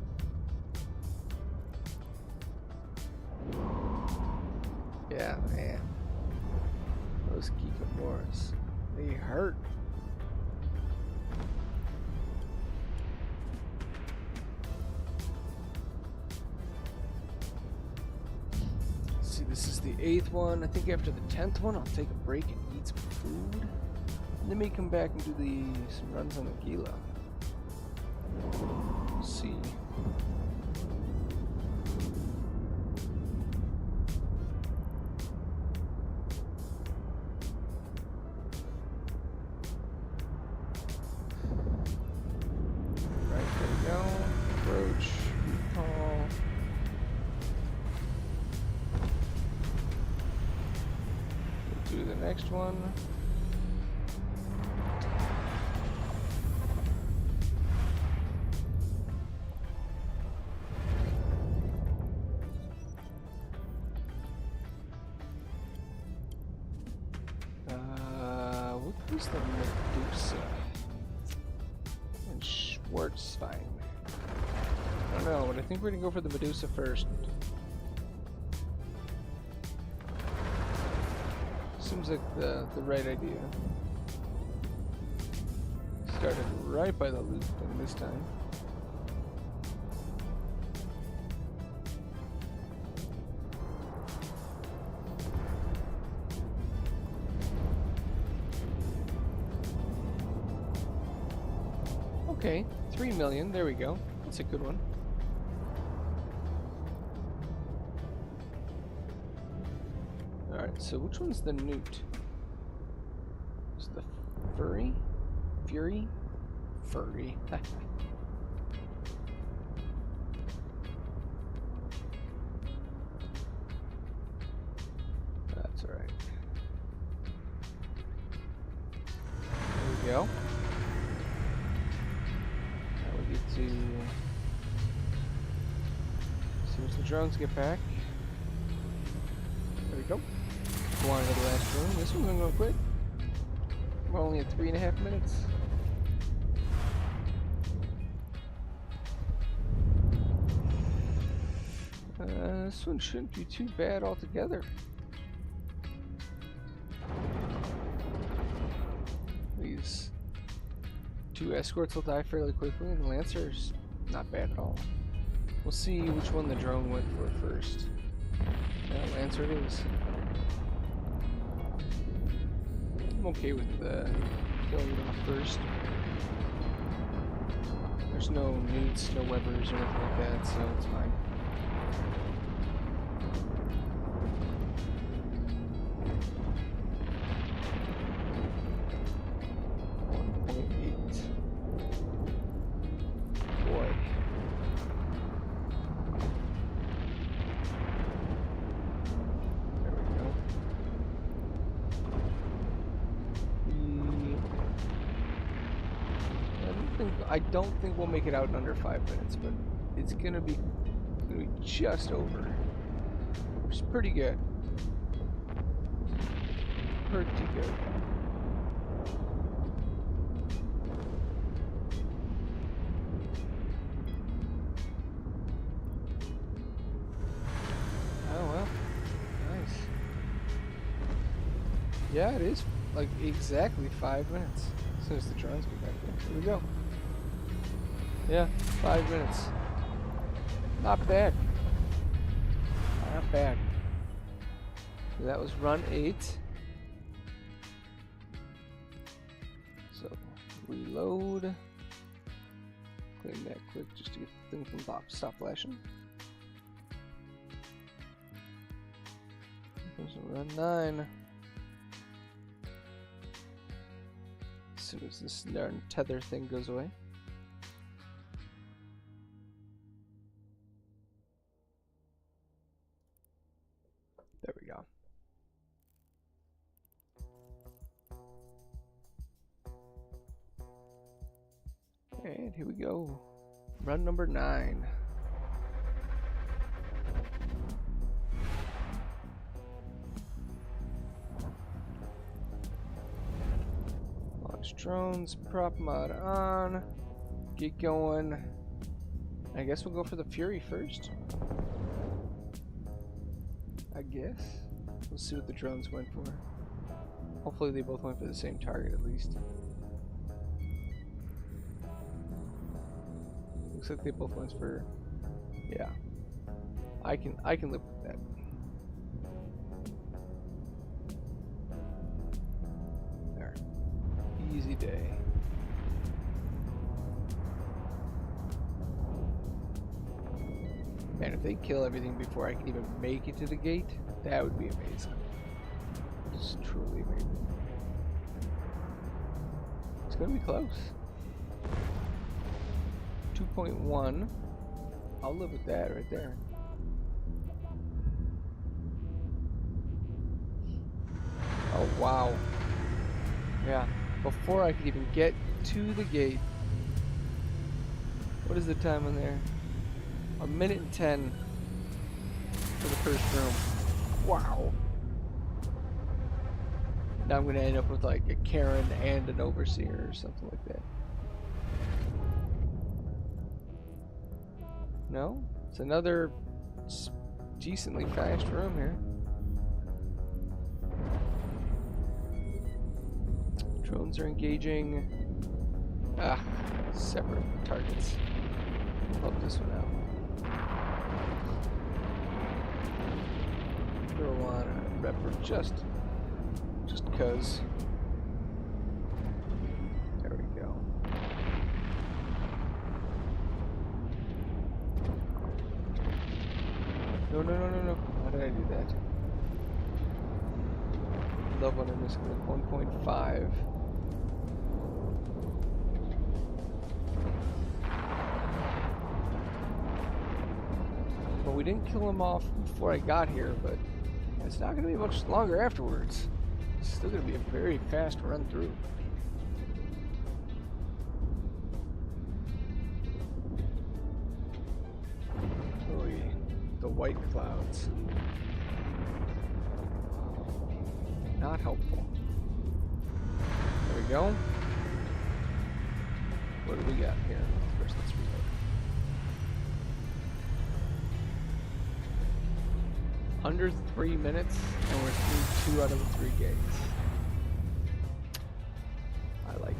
Yeah, man. Those Kikomoras, they hurt. Let's see, this is the 8th one. I think after the 10th one, I'll take a break and eat some food. And then maybe come back and do some runs on the Gila. Let's see. Right, there we go. Approach, recall. We'll do the next one. Who's the Medusa? And Schwarzwein. I don't know, but I think we're gonna go for the Medusa first. Seems like the right idea. Started right by the loot thing this time. Okay, 3 million, there we go. That's a good one. Alright, so which one's the newt? Is the furry? Fury? Furry. That's alright. go. Now we get to... as soon as the drones get back. There we go. Go on to the last room. This one's gonna go quick. We're only at 3.5 minutes. This one shouldn't be too bad altogether. These 2 escorts will die fairly quickly, and the Lancer's not bad at all. We'll see which one the drone went for first. Lancer it is. I'm okay with killing it off first. There's no newts, no webbers, or anything like that, so it's fine. I don't think we'll make it out in under 5 minutes, but it's gonna be just over. Which is pretty good. Pretty good. Oh well, nice. Yeah, it is like exactly 5 minutes as soon as the drones get back there. Here we go. Yeah, 5 minutes. Not bad. Not bad. So that was run 8. So reload. Clean that quick just to get the thing from stop flashing. Goes run 9. As soon as this darn tether thing goes away. There we go. And here we go. Run number 9. Launch drones, prop mod on. Get going. I guess we'll go for the Fury first. I guess. We'll see what the drones went for. Hopefully they both went for the same target at least. Looks like they both went for, yeah. I can live with that. There. Easy day. Man, if they kill everything before I can even make it to the gate, that would be amazing. Just truly amazing. It's gonna be close. 2.1. I'll live with that right there. Oh wow. Yeah, before I could even get to the gate. What is the time on there? 1:10 for the first room. Wow. Now I'm gonna end up with like a Karen and an Overseer or something like that. No? It's another decently fast room here. Drones are engaging. Ah, separate targets. Help this one out. Throw on a repper just cause. There we go. No. Why did I do that? Love when I miss 1.5. Well, we didn't kill him off before I got here, but it's not going to be much longer afterwards. It's still going to be a very fast run through. the white clouds. Not helpful. There we go. What do we got here? First, let's reload. Under 3 minutes, and we're through 2 out of the 3 gates. I like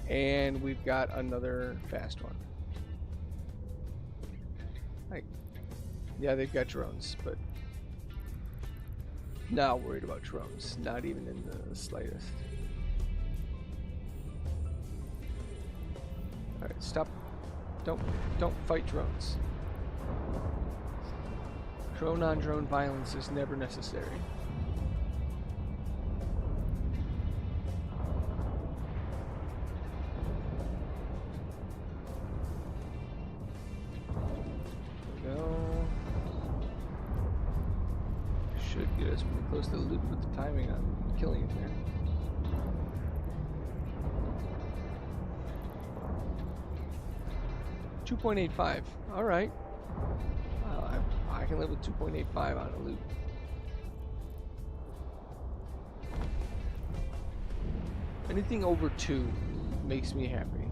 it. And we've got another fast one. Yeah, they've got drones, but not worried about drones. Not even in the slightest. Alright, stop. Don't fight drones. Drone on drone violence is never necessary. There we go. Should get us pretty close to the loop with the timing on killing it there. .85. All right. I can live with 2.85 on a loop. Anything over 2 makes me happy.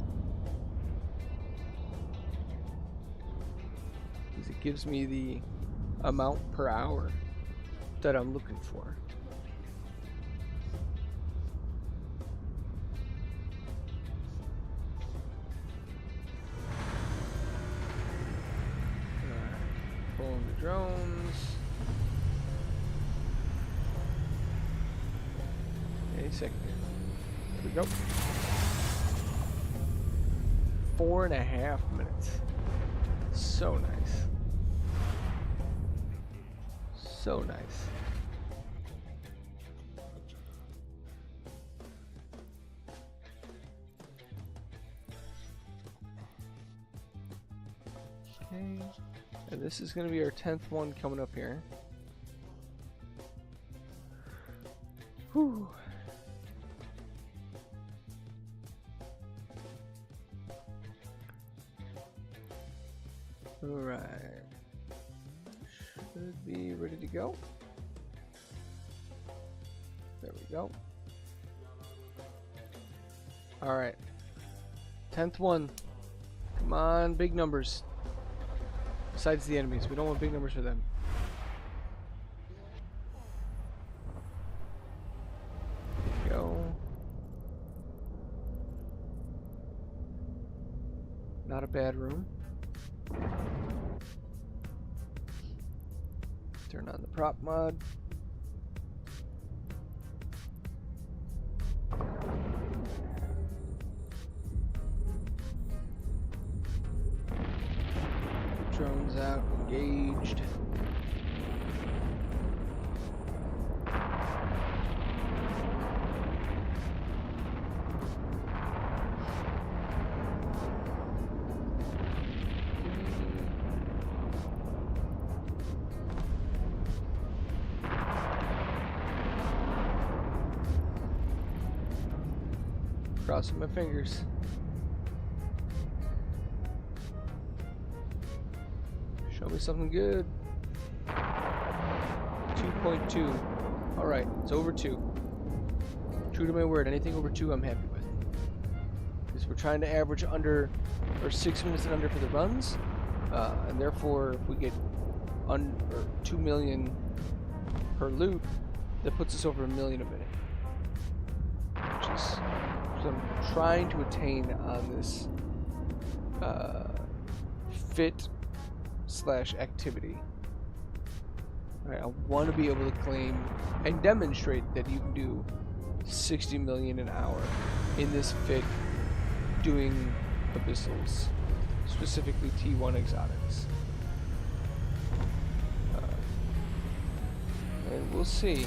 Because it gives me the amount per hour that I'm looking for. Pulling the drones. Any second here. There we go. 4.5 minutes. So nice. So nice. Okay. And this is going to be our 10th one coming up here. Whew. Alright. Should be ready to go. There we go. Alright. 10th one. Come on, big numbers. Besides the enemies, we don't want big numbers for them. There we go. Not a bad room. Turn on the prop mod. Drones out, engaged. Crossing my fingers. Show me something good. 2.2. Alright, it's over 2. True to my word, anything over 2 I'm happy with. Because we're trying to average under, or 6 minutes and under for the runs. And therefore, if we get under 2 million per loop, that puts us over 1 million a minute. Which is what I'm trying to attain on this fit/activity. Alright, I want to be able to claim and demonstrate that you can do 60 million an hour in this fit doing Abyssals, specifically T1 exotics. And we'll see.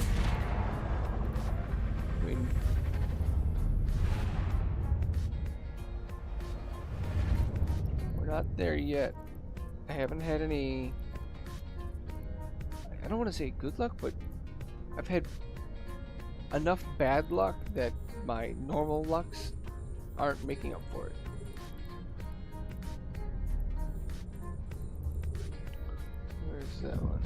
I mean, we're not there yet. I haven't had any, I don't want to say good luck, but I've had enough bad luck that my normal lucks aren't making up for it. that one?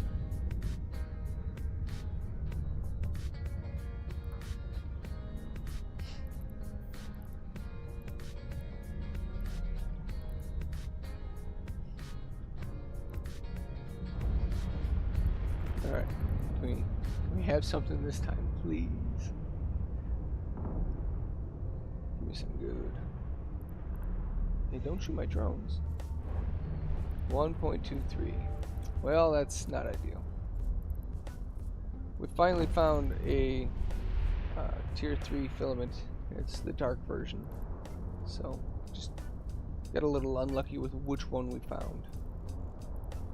Alright. Can we have something this time, please? Give me some good. Hey, don't shoot my drones. 1.23. Well, that's not ideal. We finally found a tier 3 filament. It's the dark version. So, just got a little unlucky with which one we found.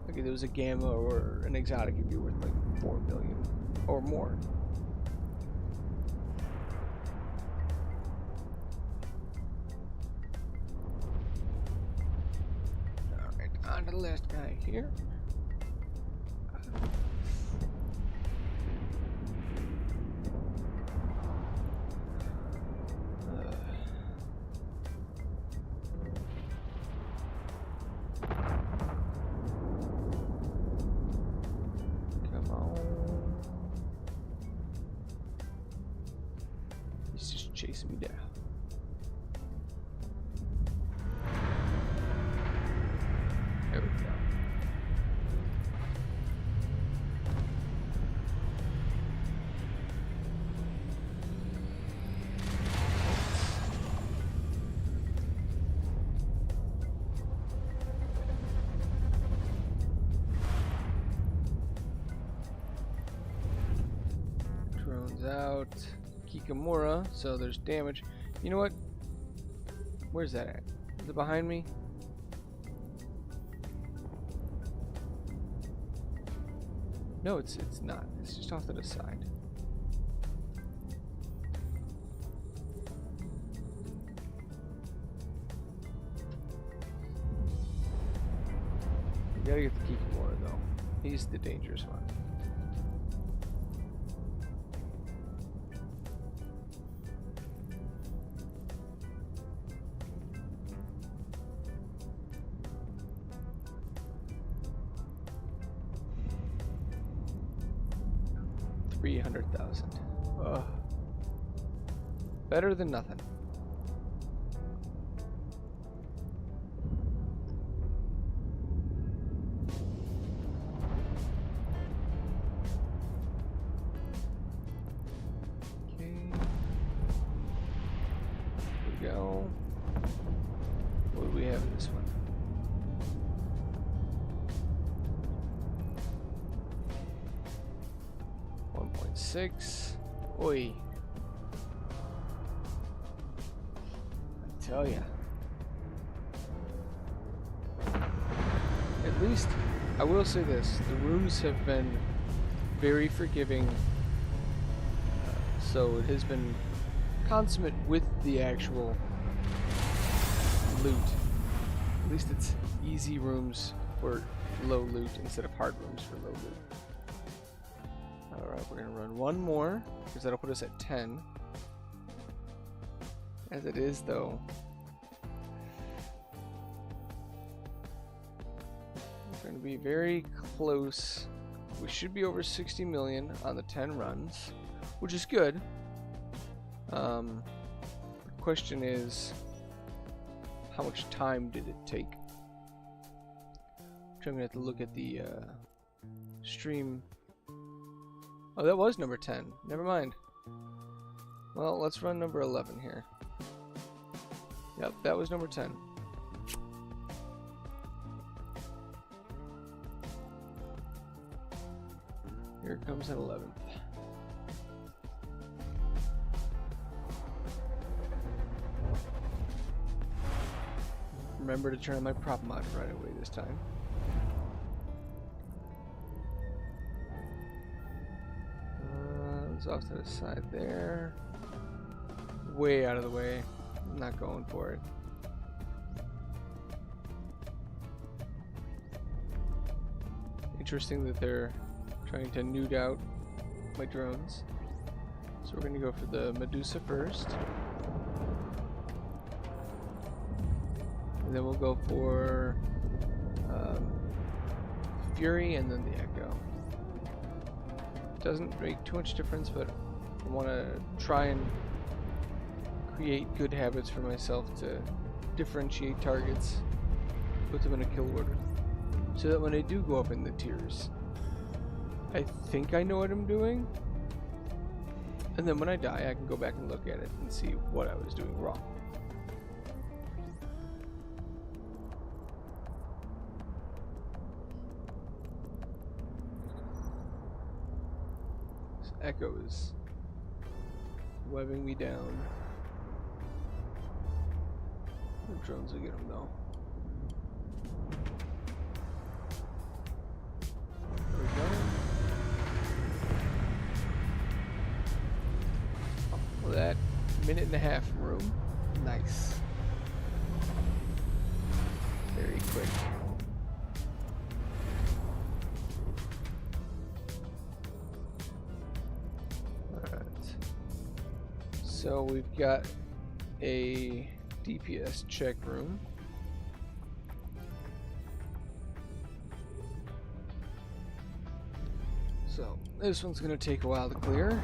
Like if it was a gamma or an exotic, it'd be worth like 4 million or more. Alright, on to the last guy here. Chasing me down. There we go. Drones out. Kikamura, so there's damage. You know what? Where's that at? Is it behind me? No, it's not. It's just off to the side. You gotta get the Kikamura though. He's the dangerous one. $300,000. Better than nothing. Okay. Here we go. What do we have in this one? Six. Oi. I tell ya. At least, I will say this, the rooms have been very forgiving, so it has been consummate with the actual loot. At least it's easy rooms for low loot instead of hard rooms for low loot. Alright, we're going to run one more, because that'll put us at 10. As it is, though, we're going to be very close. We should be over 60 million on the 10 runs, which is good. The question is, how much time did it take? I'm going to have to look at the stream. Oh, that was number 10. Never mind. Well, let's run number 11 here. Yep, that was number 10. Here comes an 11th. Remember to turn on my prop mod right away this time. Off to the side there. Way out of the way. I'm not going for it. Interesting that they're trying to nude out my drones. So we're going to go for the Medusa first. And then we'll go for Fury and then the Echo. Doesn't make too much difference, but I want to try and create good habits for myself to differentiate targets, put them in a kill order, so that when I do go up in the tiers, I think I know what I'm doing, and then when I die I can go back and look at it and see what I was doing wrong. This Echo is webbing me down. The drones will get him though. There we go. Oh, well, that minute and a half room. Nice. Very quick. Alright. So we've got a DPS check room. So this one's gonna take a while to clear.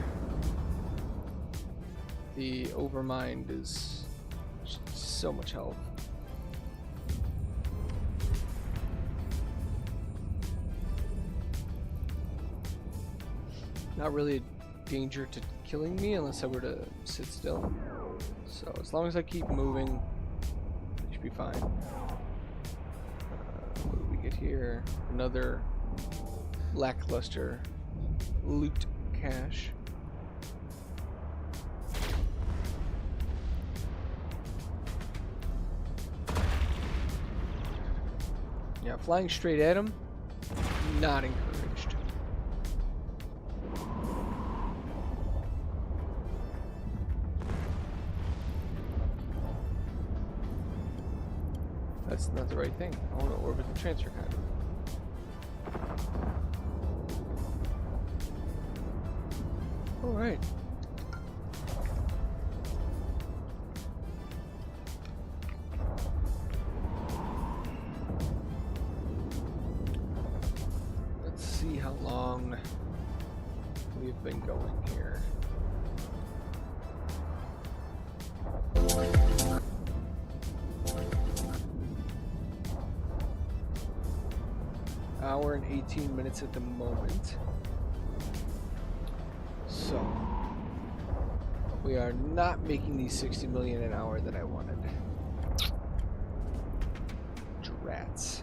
The Overmind is so much health. Not really a danger to killing me unless I were to sit still. So as long as I keep moving, I should be fine. What do we get here? Another lackluster loot cache. Yeah, flying straight at him, not encouraged. That's not the right thing. I want to orbit the transfer conduit. Alright. Let's see how long we've been going here. Hour and 18 minutes at the moment. So we are not making these 60 million an hour that I wanted. Drats.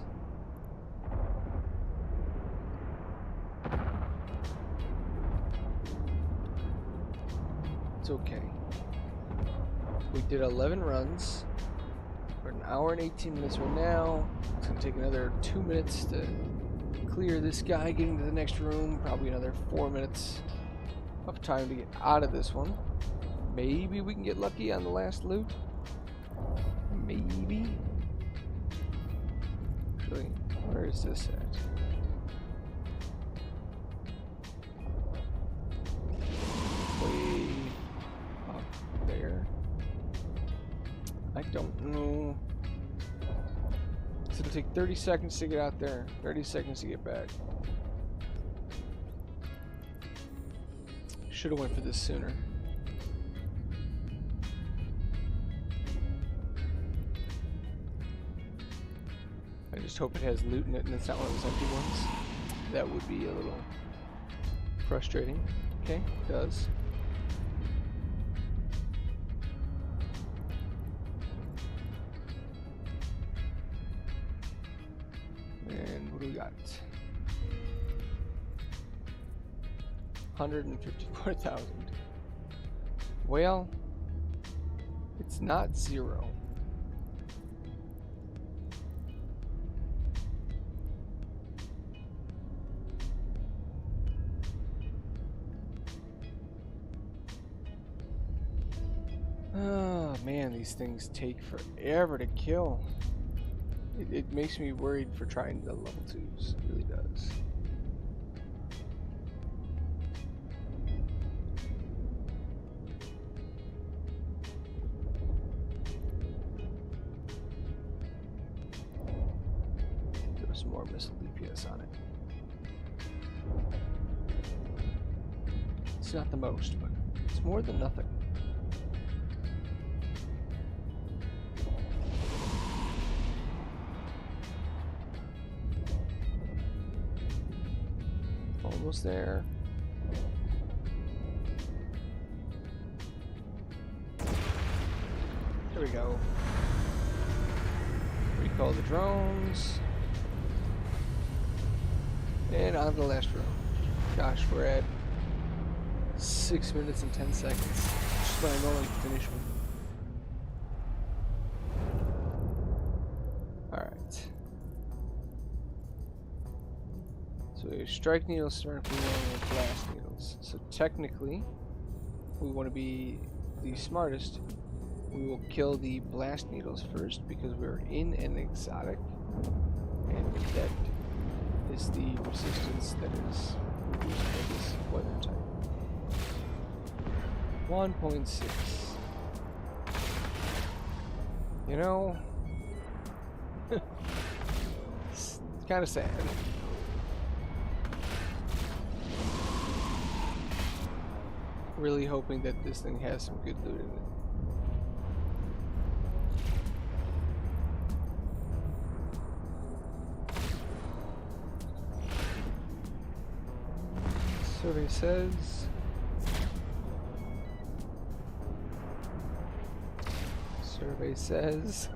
It's okay. We did 11 runs. We're an hour and 18 minutes from now. It's gonna take another 2 minutes to clear this guy, get into the next room. Probably another 4 minutes of time to get out of this one. Maybe we can get lucky on the last loot. Maybe. Actually, where is this at? Way up there. I don't know. So it'll take 30 seconds to get out there, 30 seconds to get back. Should have went for this sooner. I just hope it has loot in it and it's not one of those empty ones. That would be a little frustrating. Okay, it does. And what do we got? 154,000. Well, it's not zero. Oh man, these things take forever to kill. It makes me worried for trying the level 2s. It really does. More missile DPS on it. It's not the most, but it's more than nothing. Almost there. There we go. Recall the drones. And on to the last room. Gosh, we're at 6 minutes and 10 seconds. Which is when I normally finish one. Alright. So we have strike needles, strike needles, and blast needles. So technically, we want to be the smartest. We will kill the blast needles first because we're in an exotic, and that is the resistance that is used for this weather type. 1.6. You know, it's kind of sad. Really hoping that this thing has some good loot in it. Survey says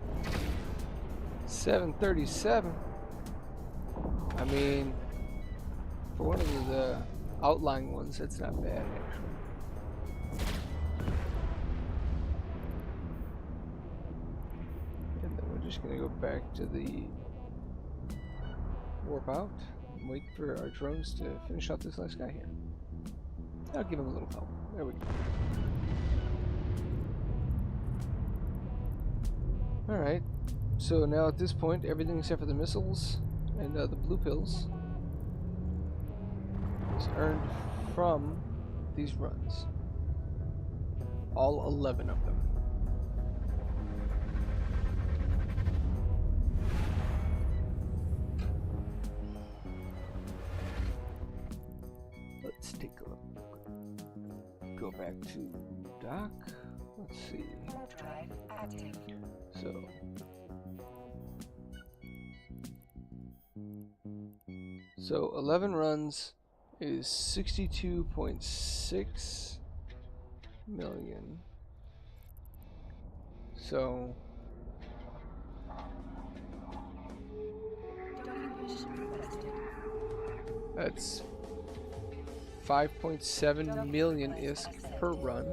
737. I mean, for one of the outlying ones, that's not bad actually. And then we're just gonna go back to the warp out. Wait for our drones to finish out this last guy here. I'll give him a little help. There we go. Alright, so now at this point, everything except for the missiles and the blue pills is earned from these runs. All 11 of them. Let's take a look. Go back to dock. Let's see. Drive active. So 11 runs is 62.6 million. So that's 5.7 million ISK per run.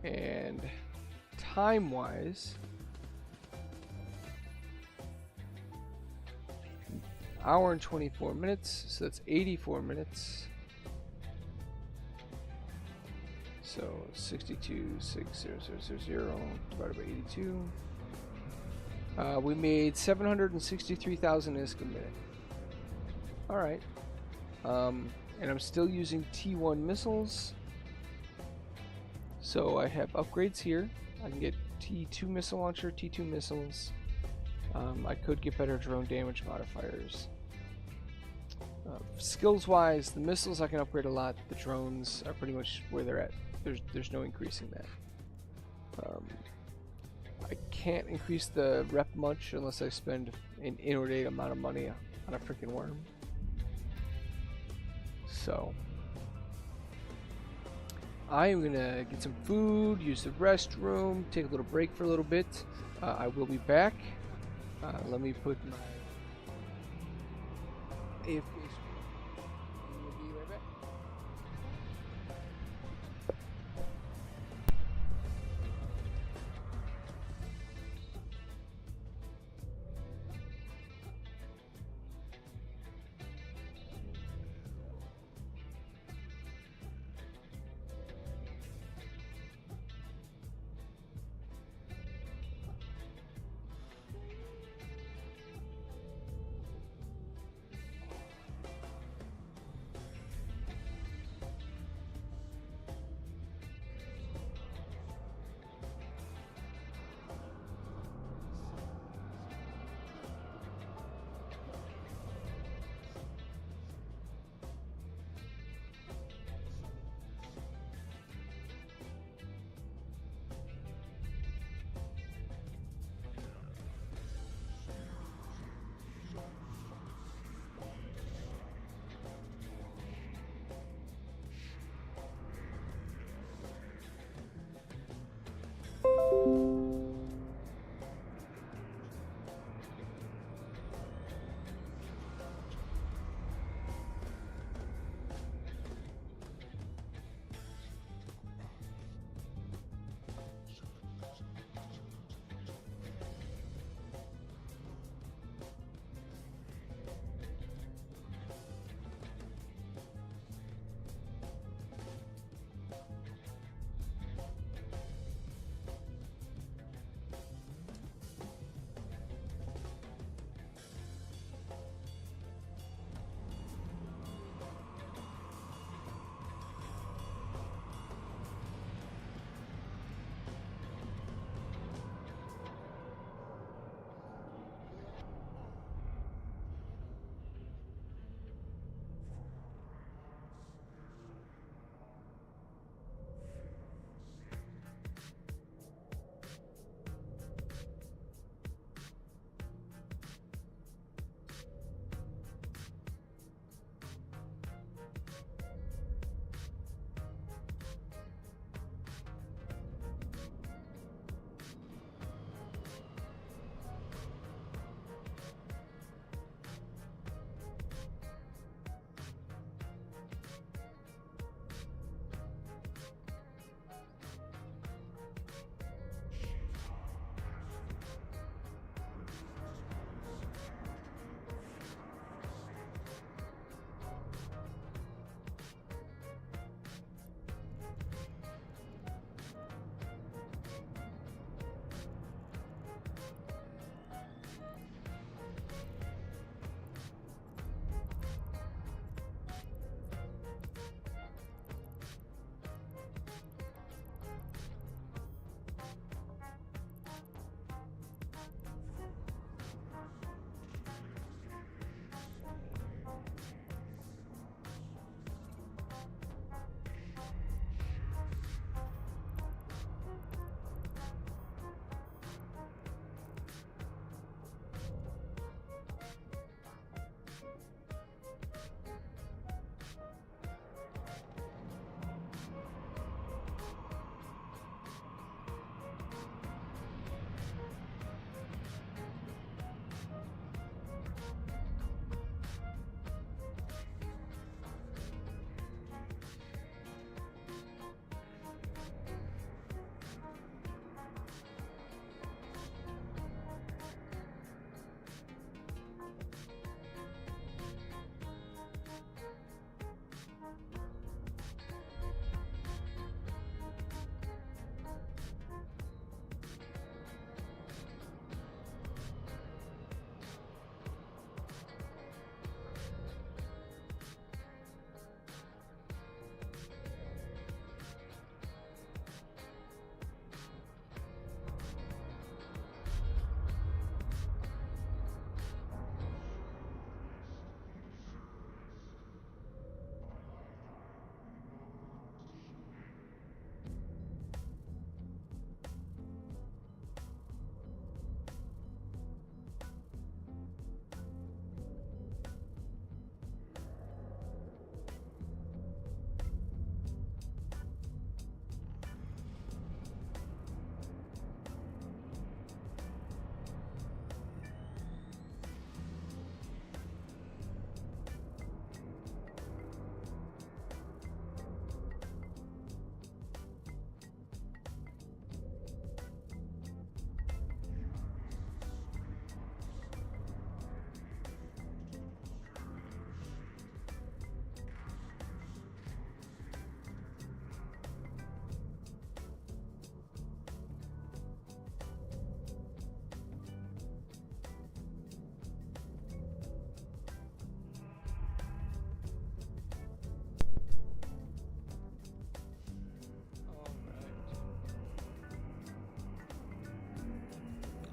And time-wise, hour and 24 minutes, so that's 84 minutes. So 62,600,000 divided by 82. We made 763,000 ISK a minute. Alright. And I'm still using T1 missiles. So I have upgrades here. I can get T2 missile launcher, T2 missiles. I could get better drone damage modifiers. Skills wise, the missiles I can upgrade a lot. The drones are pretty much where they're at. There's no increasing that. I can't increase the rep much unless I spend an inordinate amount of money on a freaking worm. So I am gonna get some food, use the restroom, take a little break for a little bit. I will be back. Let me put my AFK. We'll be right back.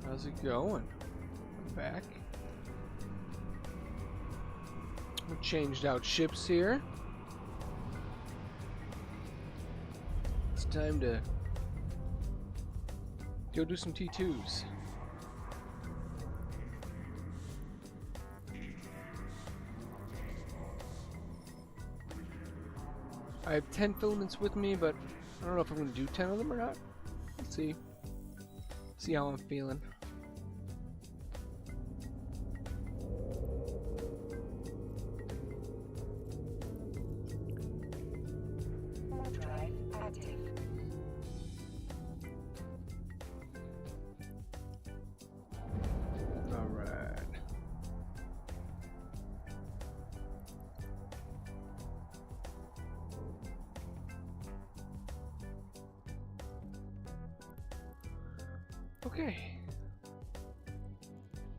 How's it going? I'm back. We changed out ships here. It's time to go do some T2's. I have 10 filaments with me, but I don't know if I'm going to do 10 of them or not. Let's see. See how I'm feeling. Drive active. All right. Okay.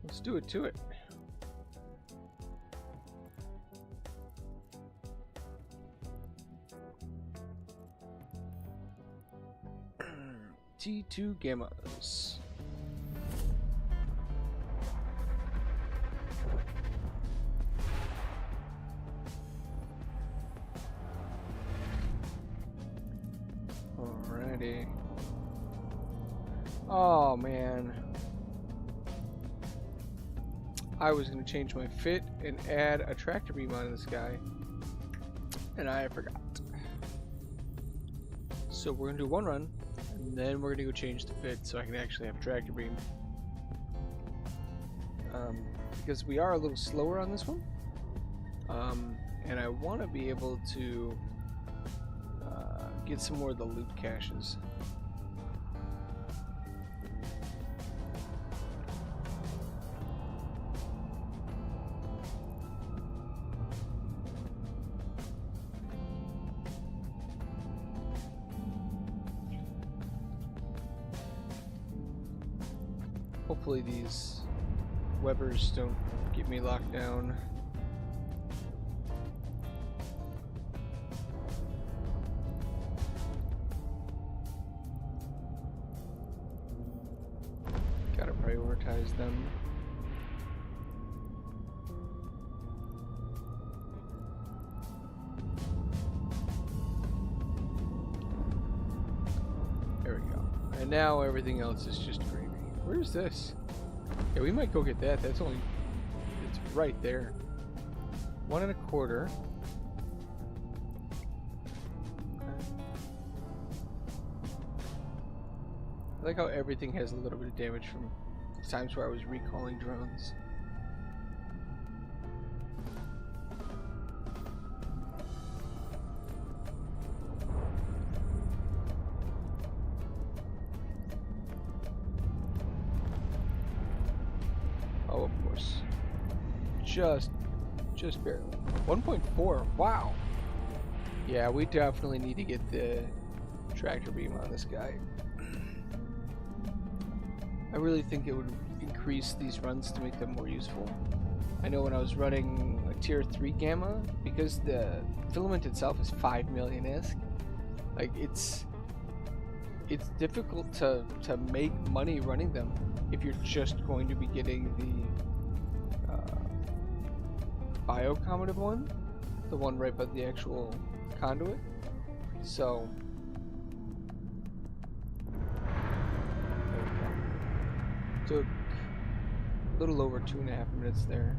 Let's do it to it. T2 gammas. Alrighty. Oh man. I was going to change my fit and add a tractor beam on this guy, and I forgot. So we're going to do one run, and then we're going to go change the fit so I can actually have a tractor beam. Because we are a little slower on this one, and I want to be able to get some more of the loot caches. Hopefully these Webbers don't get me locked down. Gotta prioritize them. There we go. And now everything else is just gravy. Where's this? Yeah, we might go get that. That's only... it's right there. 1 1/4. Okay. I like how everything has a little bit of damage from times where I was recalling drones. Oh, of course. Just barely. 1.4. Wow. Yeah, we definitely need to get the tractor beam on this guy. I really think it would increase these runs to make them more useful. I know when I was running a tier 3 gamma, because the filament itself is 5 million ISK, like it's difficult to make money running them if you're just going to be getting the biocommutative one, the one right by the actual conduit. So there we go. Took a little over 2.5 minutes there.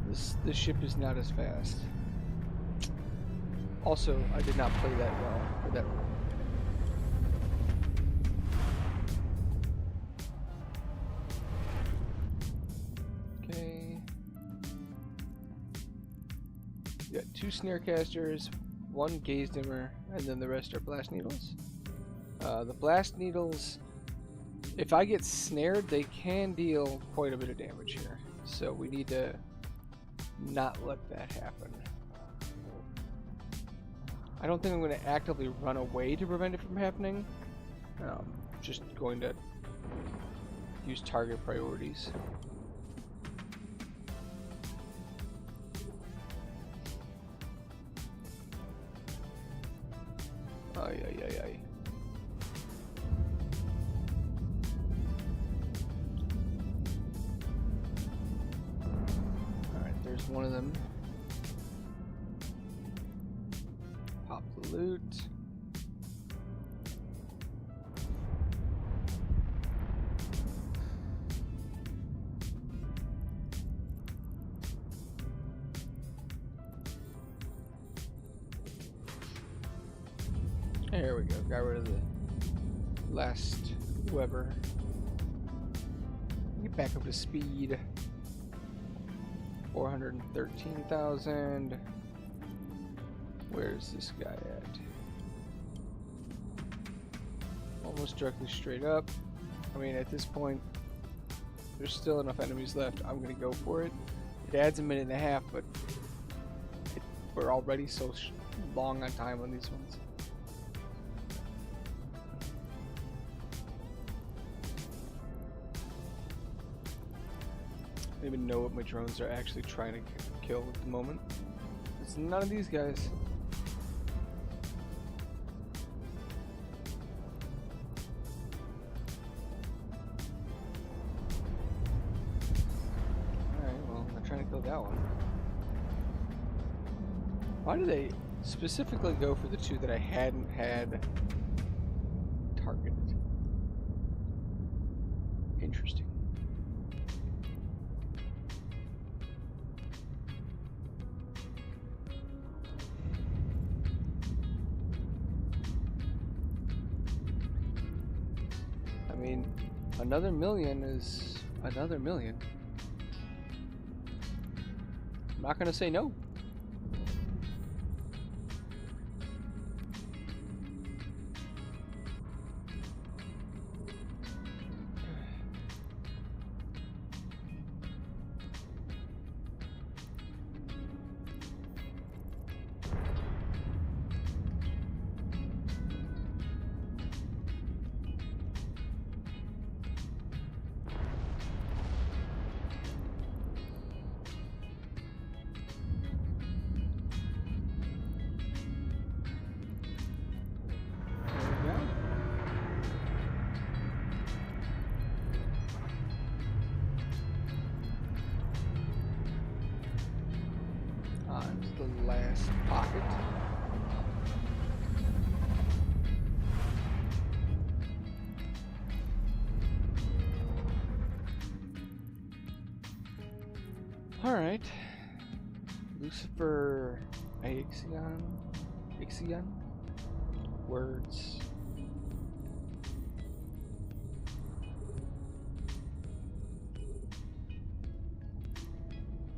This ship is not as fast. Also, I did not play that well for that run. We got 2 snare casters, 1 gaze dimmer, and then the rest are blast needles. The blast needles, if I get snared, they can deal quite a bit of damage here. So we need to not let that happen. I don't think I'm going to actively run away to prevent it from happening. Just going to use target priorities. Ay, ay, ay, ay. Pop the loot. There we go. Got rid of the last Weber. Get back up to speed. 413,000. Where's this guy at? Almost directly straight up. I mean, at this point, there's still enough enemies left. I'm gonna go for it. It adds a minute and a half, but we're already so long on time on these ones. I don't even know what my drones are actually trying to kill at the moment. It's none of these guys. Alright, well, I'm not trying to kill that one. Why do they specifically go for the two that I hadn't had targeted? Interesting. I mean, another million is another million. I'm not gonna say no. The last pocket. All right, Lucifer, Ixion, words.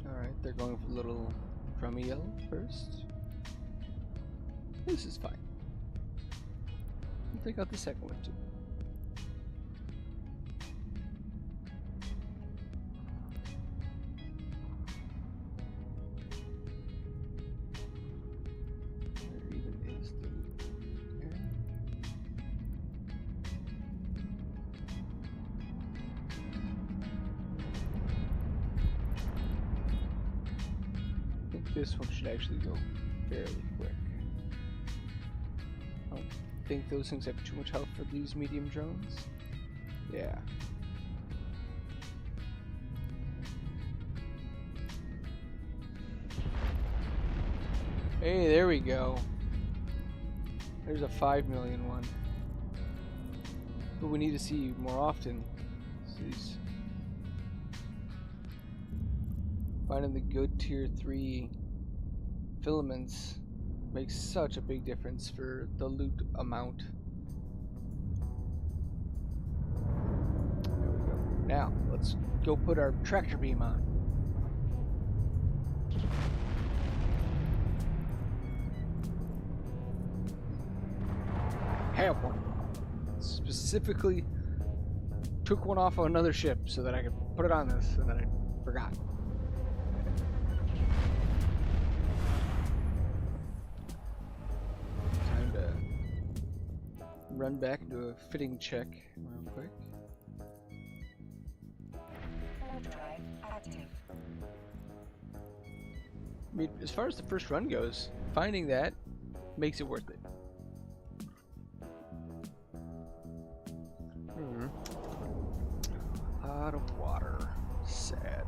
All right, they're going for a little Drumiel first. This is fine. I'll take out the second one too. There even is the here. I think this one should actually go fairly quick. I don't think those things have too much health for these medium drones. Yeah. Hey, there we go. There's a 5 million one. But we need to see more often. These finding the good tier 3 filaments makes such a big difference for the loot amount. There we go. Now, let's go put our tractor beam on. Have one. Specifically took one off of another ship so that I could put it on this, and then I forgot. Time to run back and do a fitting check real quick. Drive active. I mean, as far as the first run goes, finding that makes it worth it. Out of water. Sad.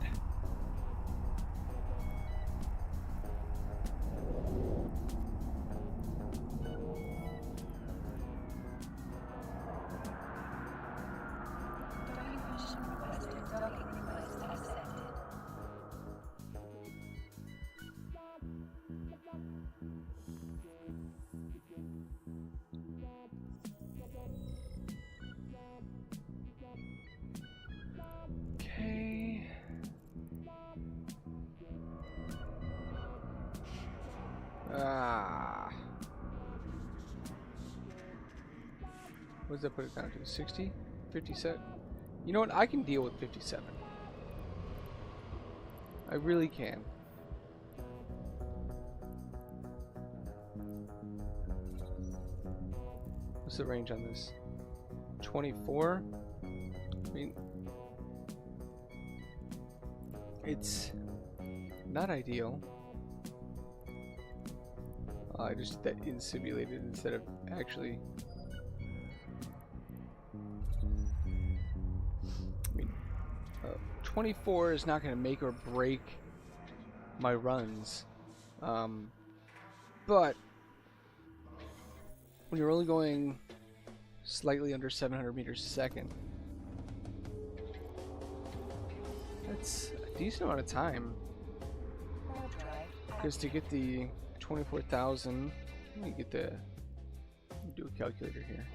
What does that put it down to? 60? 57? You know what? I can deal with 57. I really can. What's the range on this? 24? I mean, it's not ideal. I just did that in simulated instead of actually. I mean, 24 is not going to make or break my runs, but when you're only going slightly under 700 meters a second, that's a decent amount of time. Because to get the 24,000, let me get the, let me do a calculator here.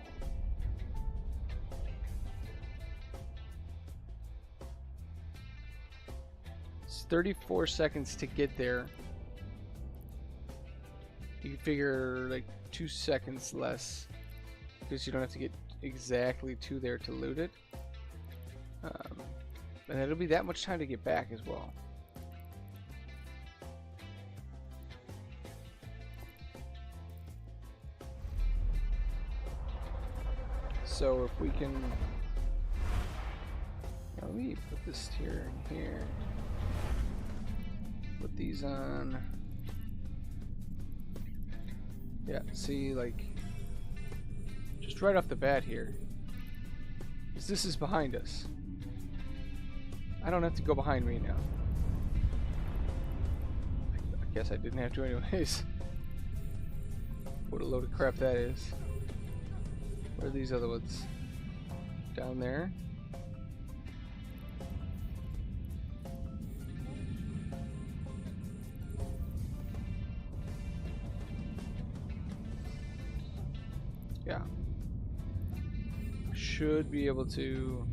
It's 34 seconds to get there. You can figure like 2 seconds less because you don't have to get exactly to there to loot it. And it'll be that much time to get back as well. So if we can, let me put this here and here. Put these on. Yeah, see, like, just right off the bat here, because this is behind us. I don't have to go behind me now. I guess I didn't have to anyways. What a load of crap that is. Where are these other ones? Down there. Yeah. Should be able to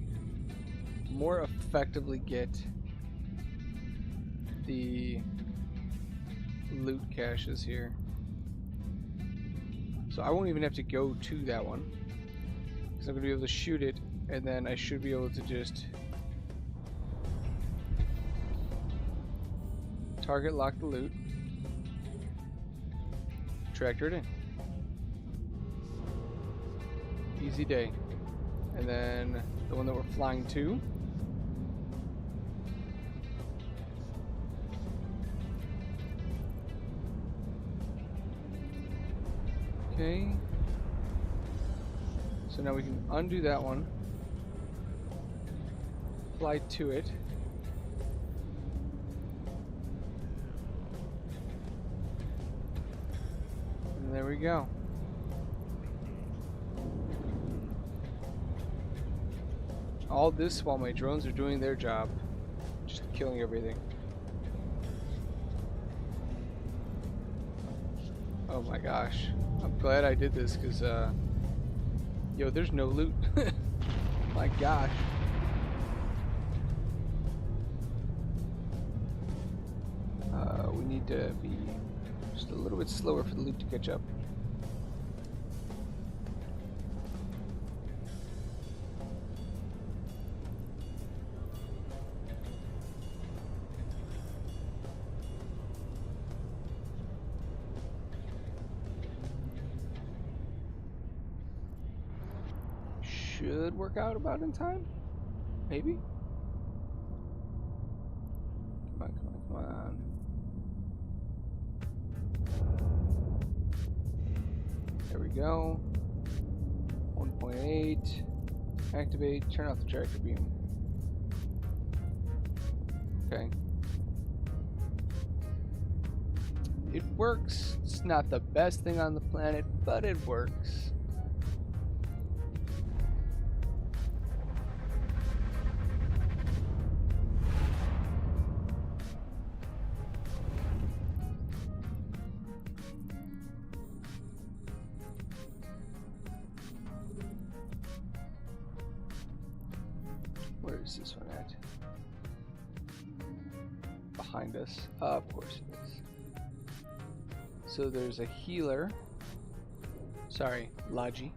more effectively get the loot caches here. So I won't even have to go to that one. I'm going to be able to shoot it, and then I should be able to just target lock the loot, tractor it in. Easy day. And then the one that we're flying to, okay. So now we can undo that one, fly to it, and there we go. All this while my drones are doing their job, just killing everything. Oh my gosh, I'm glad I did this because yo, there's no loot. My gosh. We need to be just a little bit slower for the loot to catch up. Should work out about in time? Maybe? Come on, come on, come on. There we go. 1.8. Activate. Turn off the tractor beam. Okay. It works. It's not the best thing on the planet, but it works. Where is this one at? Behind us. Of course it is. So there's a healer. Sorry, Logi.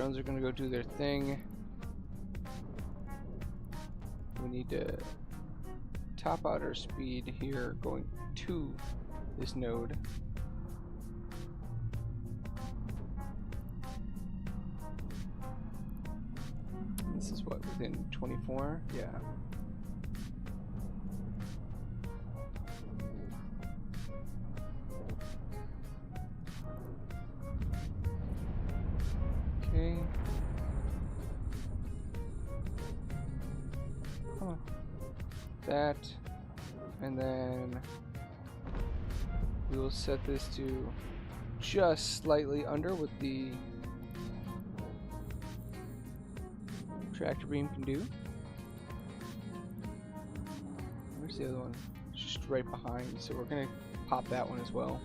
drones are going to go do their thing. We need to top out our speed here going to this node. This is what, within 24? Yeah. Okay. Come on. That. And then we will set this to just slightly under what the tractor beam can do. Where's the other one? It's just right behind. So we're gonna pop that one as well.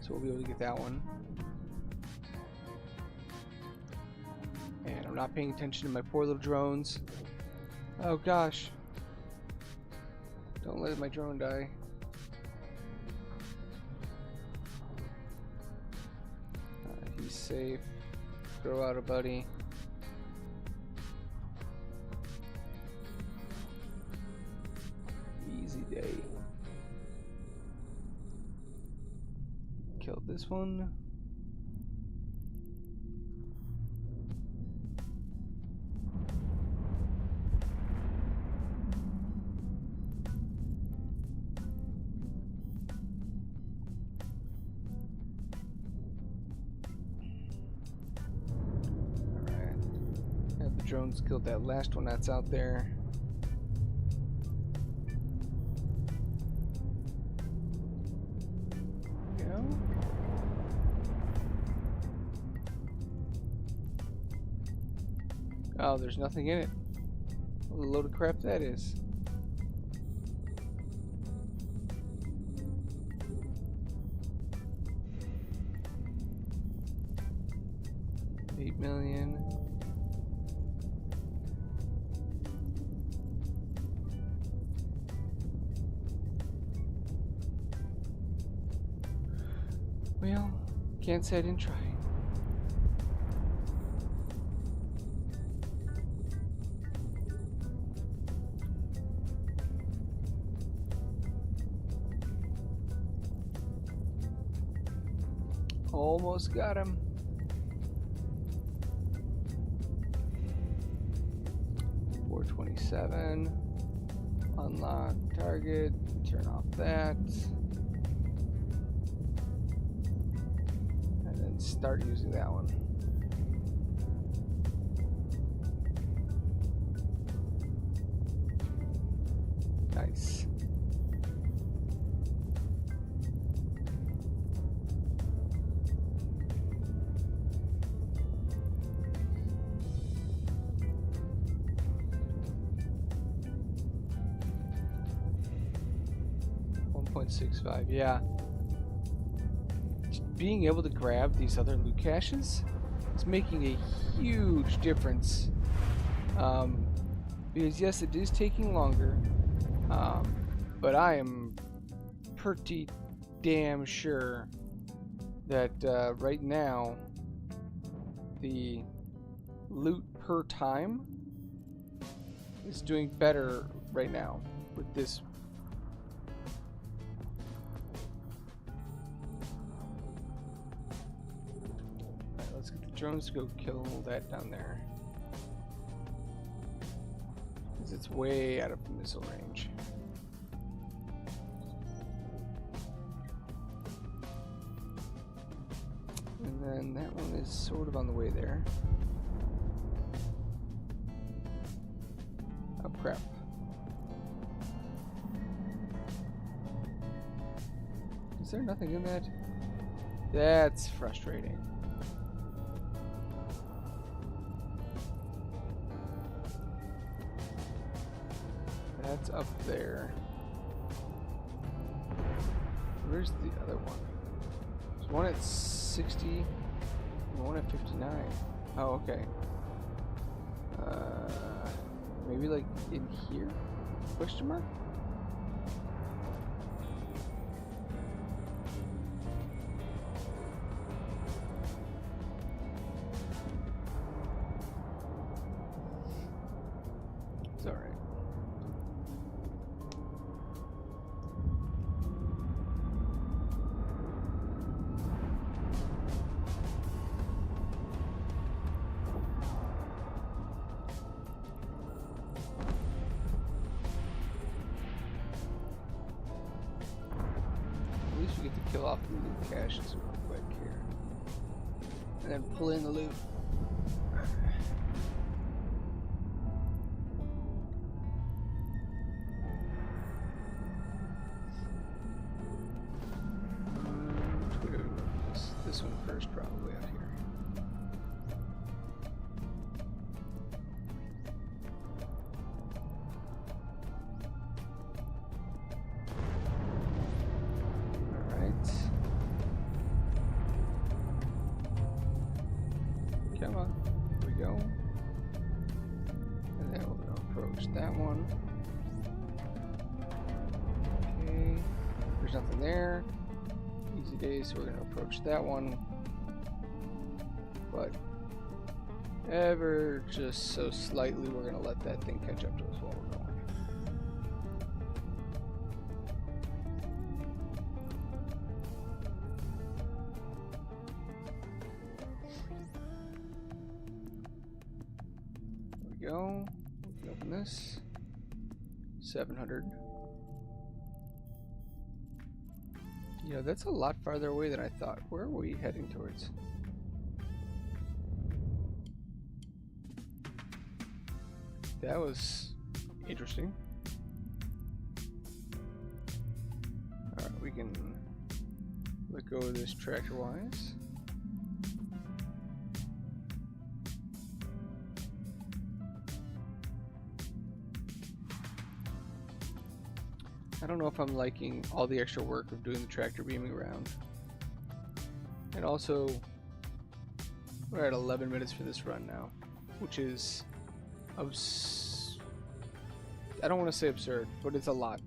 So we'll be able to get that one. And I'm not paying attention to my poor little drones. Oh gosh. Don't let my drone die. He's safe. Throw out a buddy. Easy day. Killed this one. Drones killed that last one that's out there. Go. Oh, there's nothing in it. What a load of crap that is. $8 million. Well, can't say I didn't try. Almost got him. $427. Unlock target. Turn off that. Start using that one. Nice. $1.65, yeah. Being able to grab these other loot caches is making a huge difference. Because yes, it is taking longer, but I am pretty damn sure that right now the loot per time is doing better right now with this. Let's get the drones to go kill that down there. Because it's way out of the missile range. And then that one is sort of on the way there. Oh crap. Is there nothing in that? That's frustrating. That's up there. Where's the other one? There's one at 60 and one at 59. Oh, okay. Maybe like in here? Question mark? It's alright. At least we get to kill off the loot caches real quick here. And then pull in the loot. This one first, probably out here. Alright. Come on. Here we go. And then we're going to approach that one. Okay. There's nothing there. Easy days, so we're going to approach that one. But ever just so slightly, we're going to let that thing catch up to us while we're going. There we go. We can open this. 700. Yeah, that's a lot farther away than I thought. Where are we heading towards? That was interesting. Alright, we can let go of this tractor-wise. I don't know if I'm liking all the extra work of doing the tractor beaming around. And also, we're at 11 minutes for this run now, which is, I don't want to say absurd, but it's a lot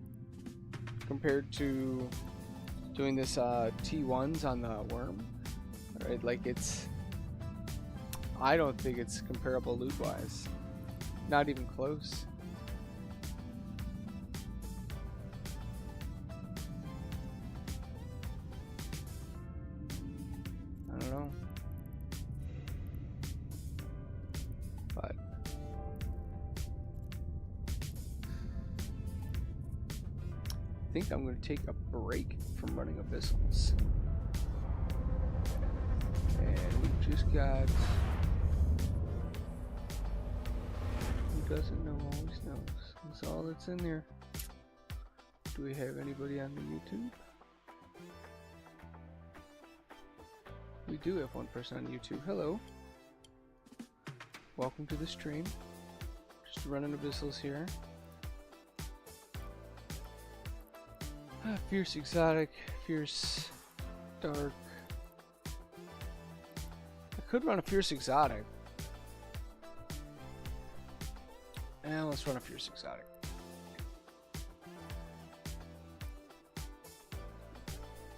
compared to doing this T1's on the worm. Right, like it's, I don't think it's comparable loot-wise. Not even close. I think I'm going to take a break from running Abyssals. And we just got... Who doesn't know always knows. That's all that's in there. Do we have anybody on the YouTube? We do have one person on YouTube. Hello. Welcome to the stream. Just running Abyssals here. Fierce exotic, fierce dark. I could run a fierce exotic. And let's run a fierce exotic.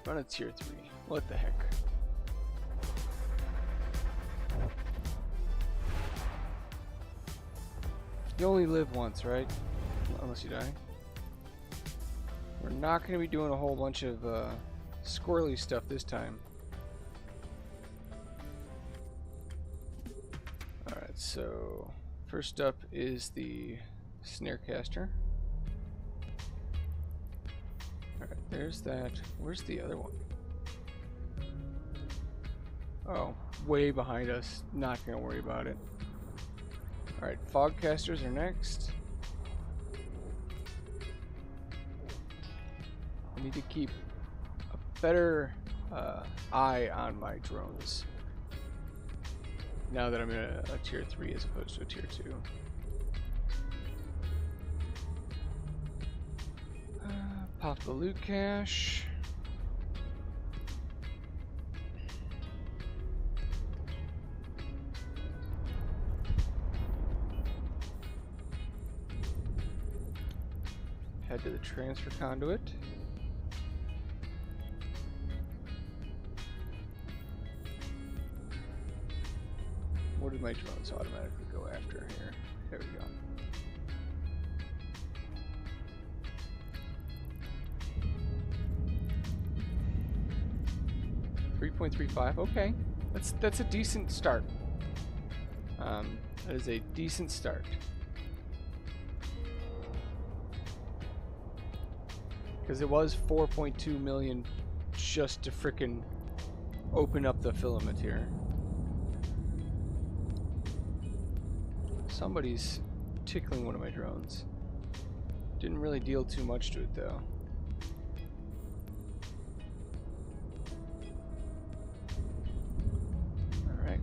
Run a tier 3. What the heck? You only live once, right? Unless you die. We're not going to be doing a whole bunch of squirrely stuff this time. Alright, so first up is the snare caster. Alright, there's that. Where's the other one? Oh, way behind us. Not going to worry about it. Alright, fog casters are next. I need to keep a better eye on my drones now that I'm in a tier 3 as opposed to a tier 2. Pop the loot cache. Head to the transfer conduit. What did my drones automatically go after here? There we go. 3.35. Okay, that's a decent start. That is a decent start. Because it was 4.2 million just to frickin' open up the filament here. Somebody's tickling one of my drones. Didn't really deal too much to it though. Alright.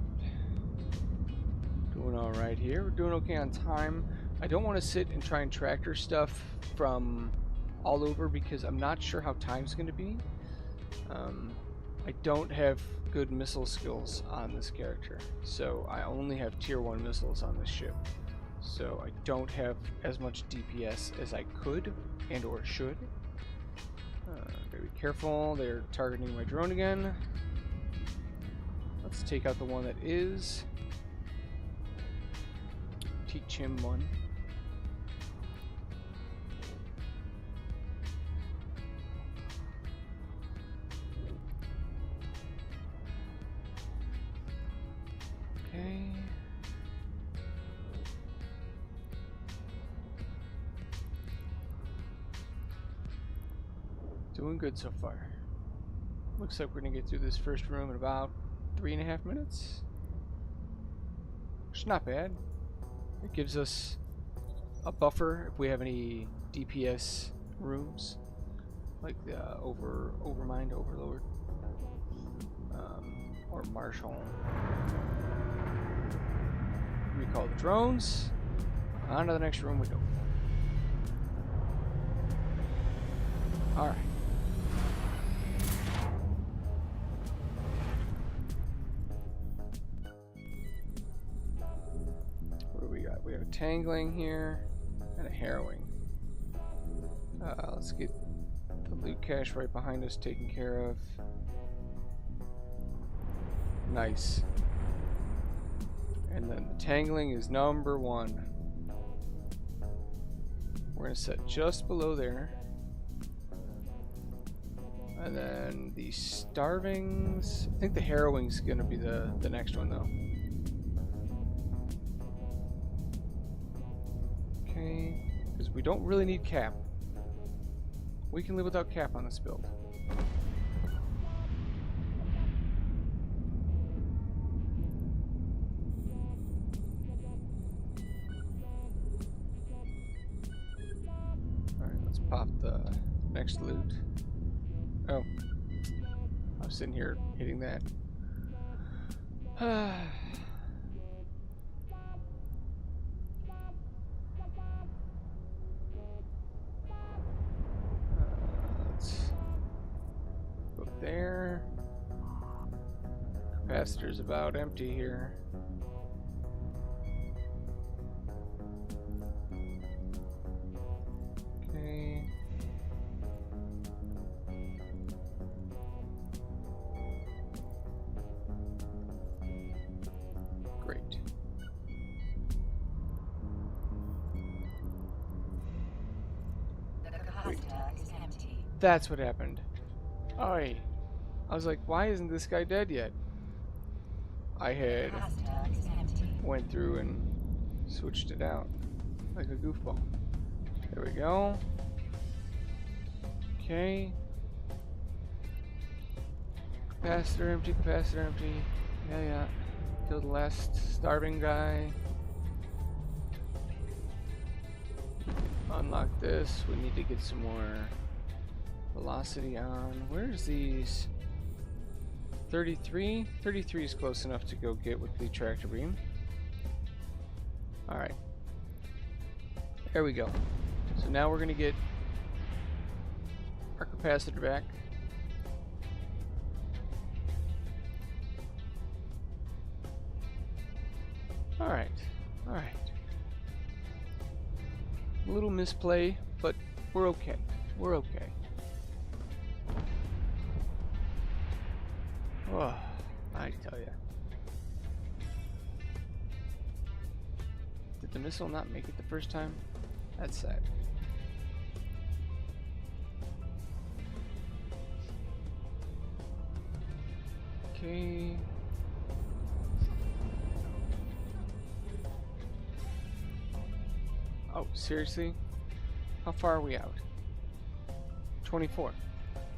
Doing alright here. We're doing okay on time. I don't want to sit and try and tractor stuff from all over because I'm not sure how time's going to be. I don't have good missile skills on this character, so I only have tier 1 missiles on this ship. So I don't have as much DPS as I could and or should. Gotta be careful, they're targeting my drone again. Let's take out the one that is. Teach him one. Okay. Doing good so far. Looks like we're gonna get through this first room in about 3.5 minutes. Which is not bad. It gives us a buffer if we have any DPS rooms, like the Overmind, Overlord, or Marshal. Recall the drones. On to the next room we go. Alright. What do we got? We have a tangling here and a harrowing. Let's get the loot cache right behind us taken care of. Nice. And then the tangling is number 1. We're going to set just below there. And then the starvings. I think the harrowing's going to be the next one though. Okay. Because we don't really need cap. We can live without cap on this build. Pop the next loot. Oh, I was sitting here hitting that. Let's go there. Capacitor's about empty here. That's what happened. Oi. I was like, why isn't this guy dead yet? I had went through and switched it out like a goofball. There we go. Okay. Capacitor empty, capacitor empty. Yeah. Killed the last starving guy. Unlock this. We need to get some more velocity on. Where's these? 33? 33 is close enough to go get with the tractor beam. Alright. There we go. So now we're going to get our capacitor back. Alright. Alright. A little misplay, but we're okay. We're okay. Oh, I tell ya. Did the missile not make it the first time? That's sad. Okay. Oh, seriously? How far are we out? 24.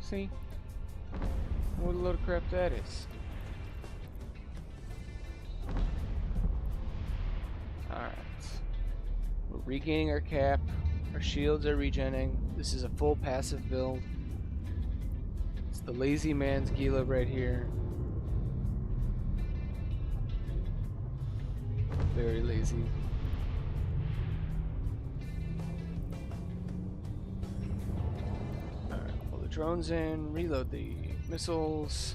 See? What a load of crap that is. Alright. We're regaining our cap. Our shields are regenning. This is a full passive build. It's the lazy man's Gila right here. Very lazy. Alright, pull the drones in, reload the missiles.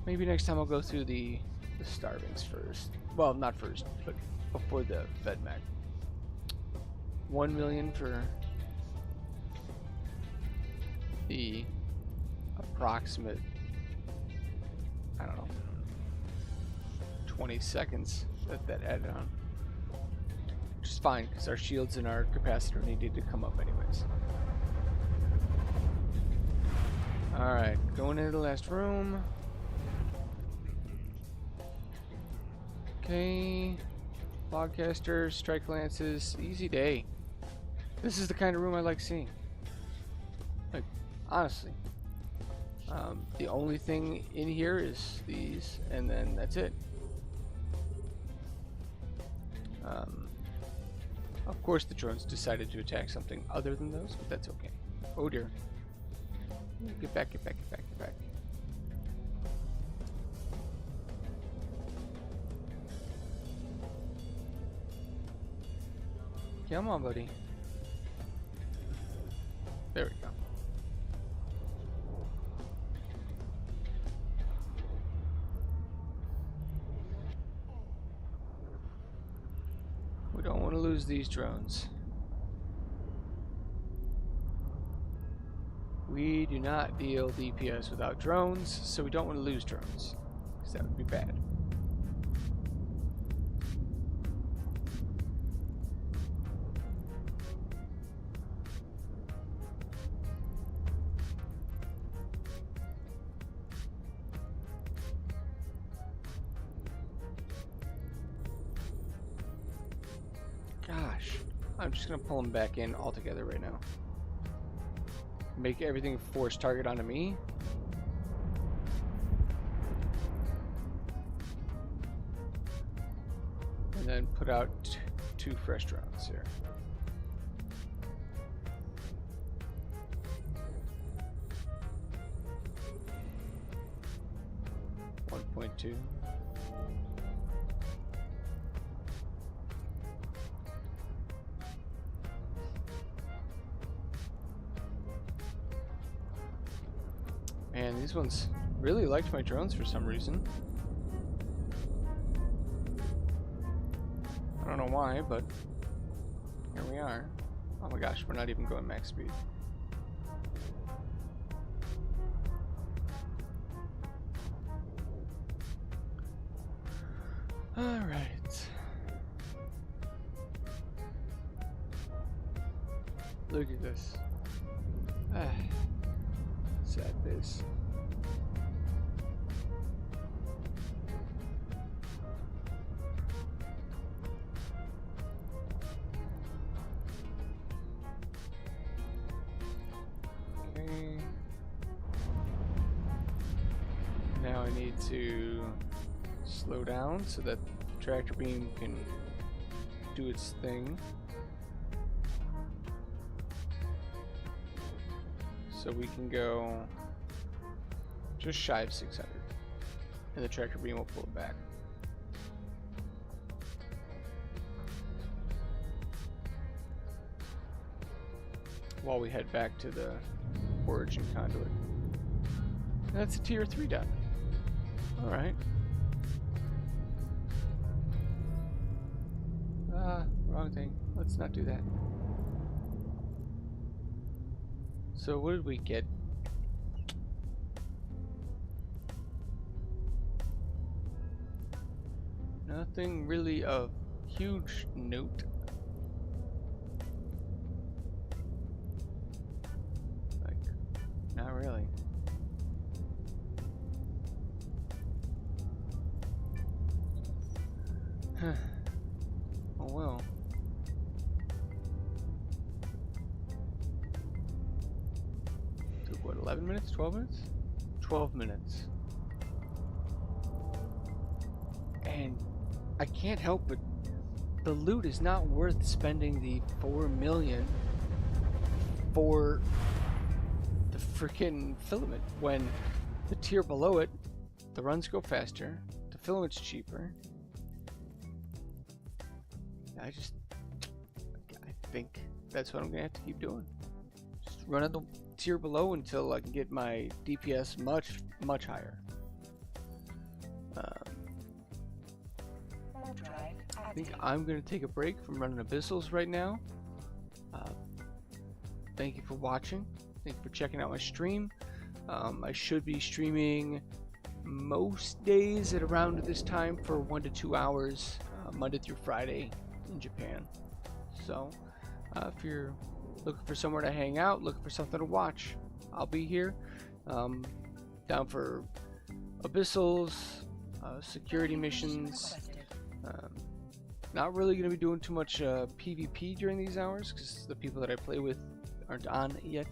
Maybe next time I'll go through the starvings first. Well, not first, but before the FedMac. 1 million for the approximate, I don't know, 20 seconds that added on. Which is fine, because our shields and our capacitor needed to come up anyways. Alright, going into the last room. Okay. Logcasters, strike lances, easy day. This is the kind of room I like seeing. Like, honestly. The only thing in here is these, and then that's it. Of course the drones decided to attack something other than those, but that's okay. Oh dear. Get back, get back, get back, get back. Come on, buddy. There we go. We don't want to lose these drones. We do not deal DPS without drones, so we don't want to lose drones, because that would be bad. Gosh, I'm just going to pull them back in altogether right now. Make everything force target onto me. And then put out two fresh drones here. .2. Man, these ones really liked my drones for some reason. I don't know why, but here we are. Oh my gosh, we're not even going max speed. Alright. Look at this. Sad face. Okay. Now I need to slow down so that the tractor beam can do its thing. So we can go just shy of 600, and the tractor beam will pull it back. While we head back to the origin conduit. That's a tier 3 done. Alright. Wrong thing. Let's not do that. So what did we get? Nothing really of huge note. Like, not really. Oh well. Took what, 11 minutes? 12 minutes? 12 minutes. And I can't help but the loot is not worth spending the 4 million for the freaking filament when the tier below it, the runs go faster, the filament's cheaper. I think that's what I'm gonna have to keep doing. Just running the tier below until I can get my DPS much higher. I think I'm going to take a break from running Abyssals right now. Thank you for watching. Thank you for checking out my stream. I should be streaming most days at around this time for 1 to 2 hours, Monday through Friday in Japan. So if you're looking for somewhere to hang out, looking for something to watch, I'll be here. Down for Abyssals, security missions. Not really going to be doing too much PvP during these hours because the people that I play with aren't on yet.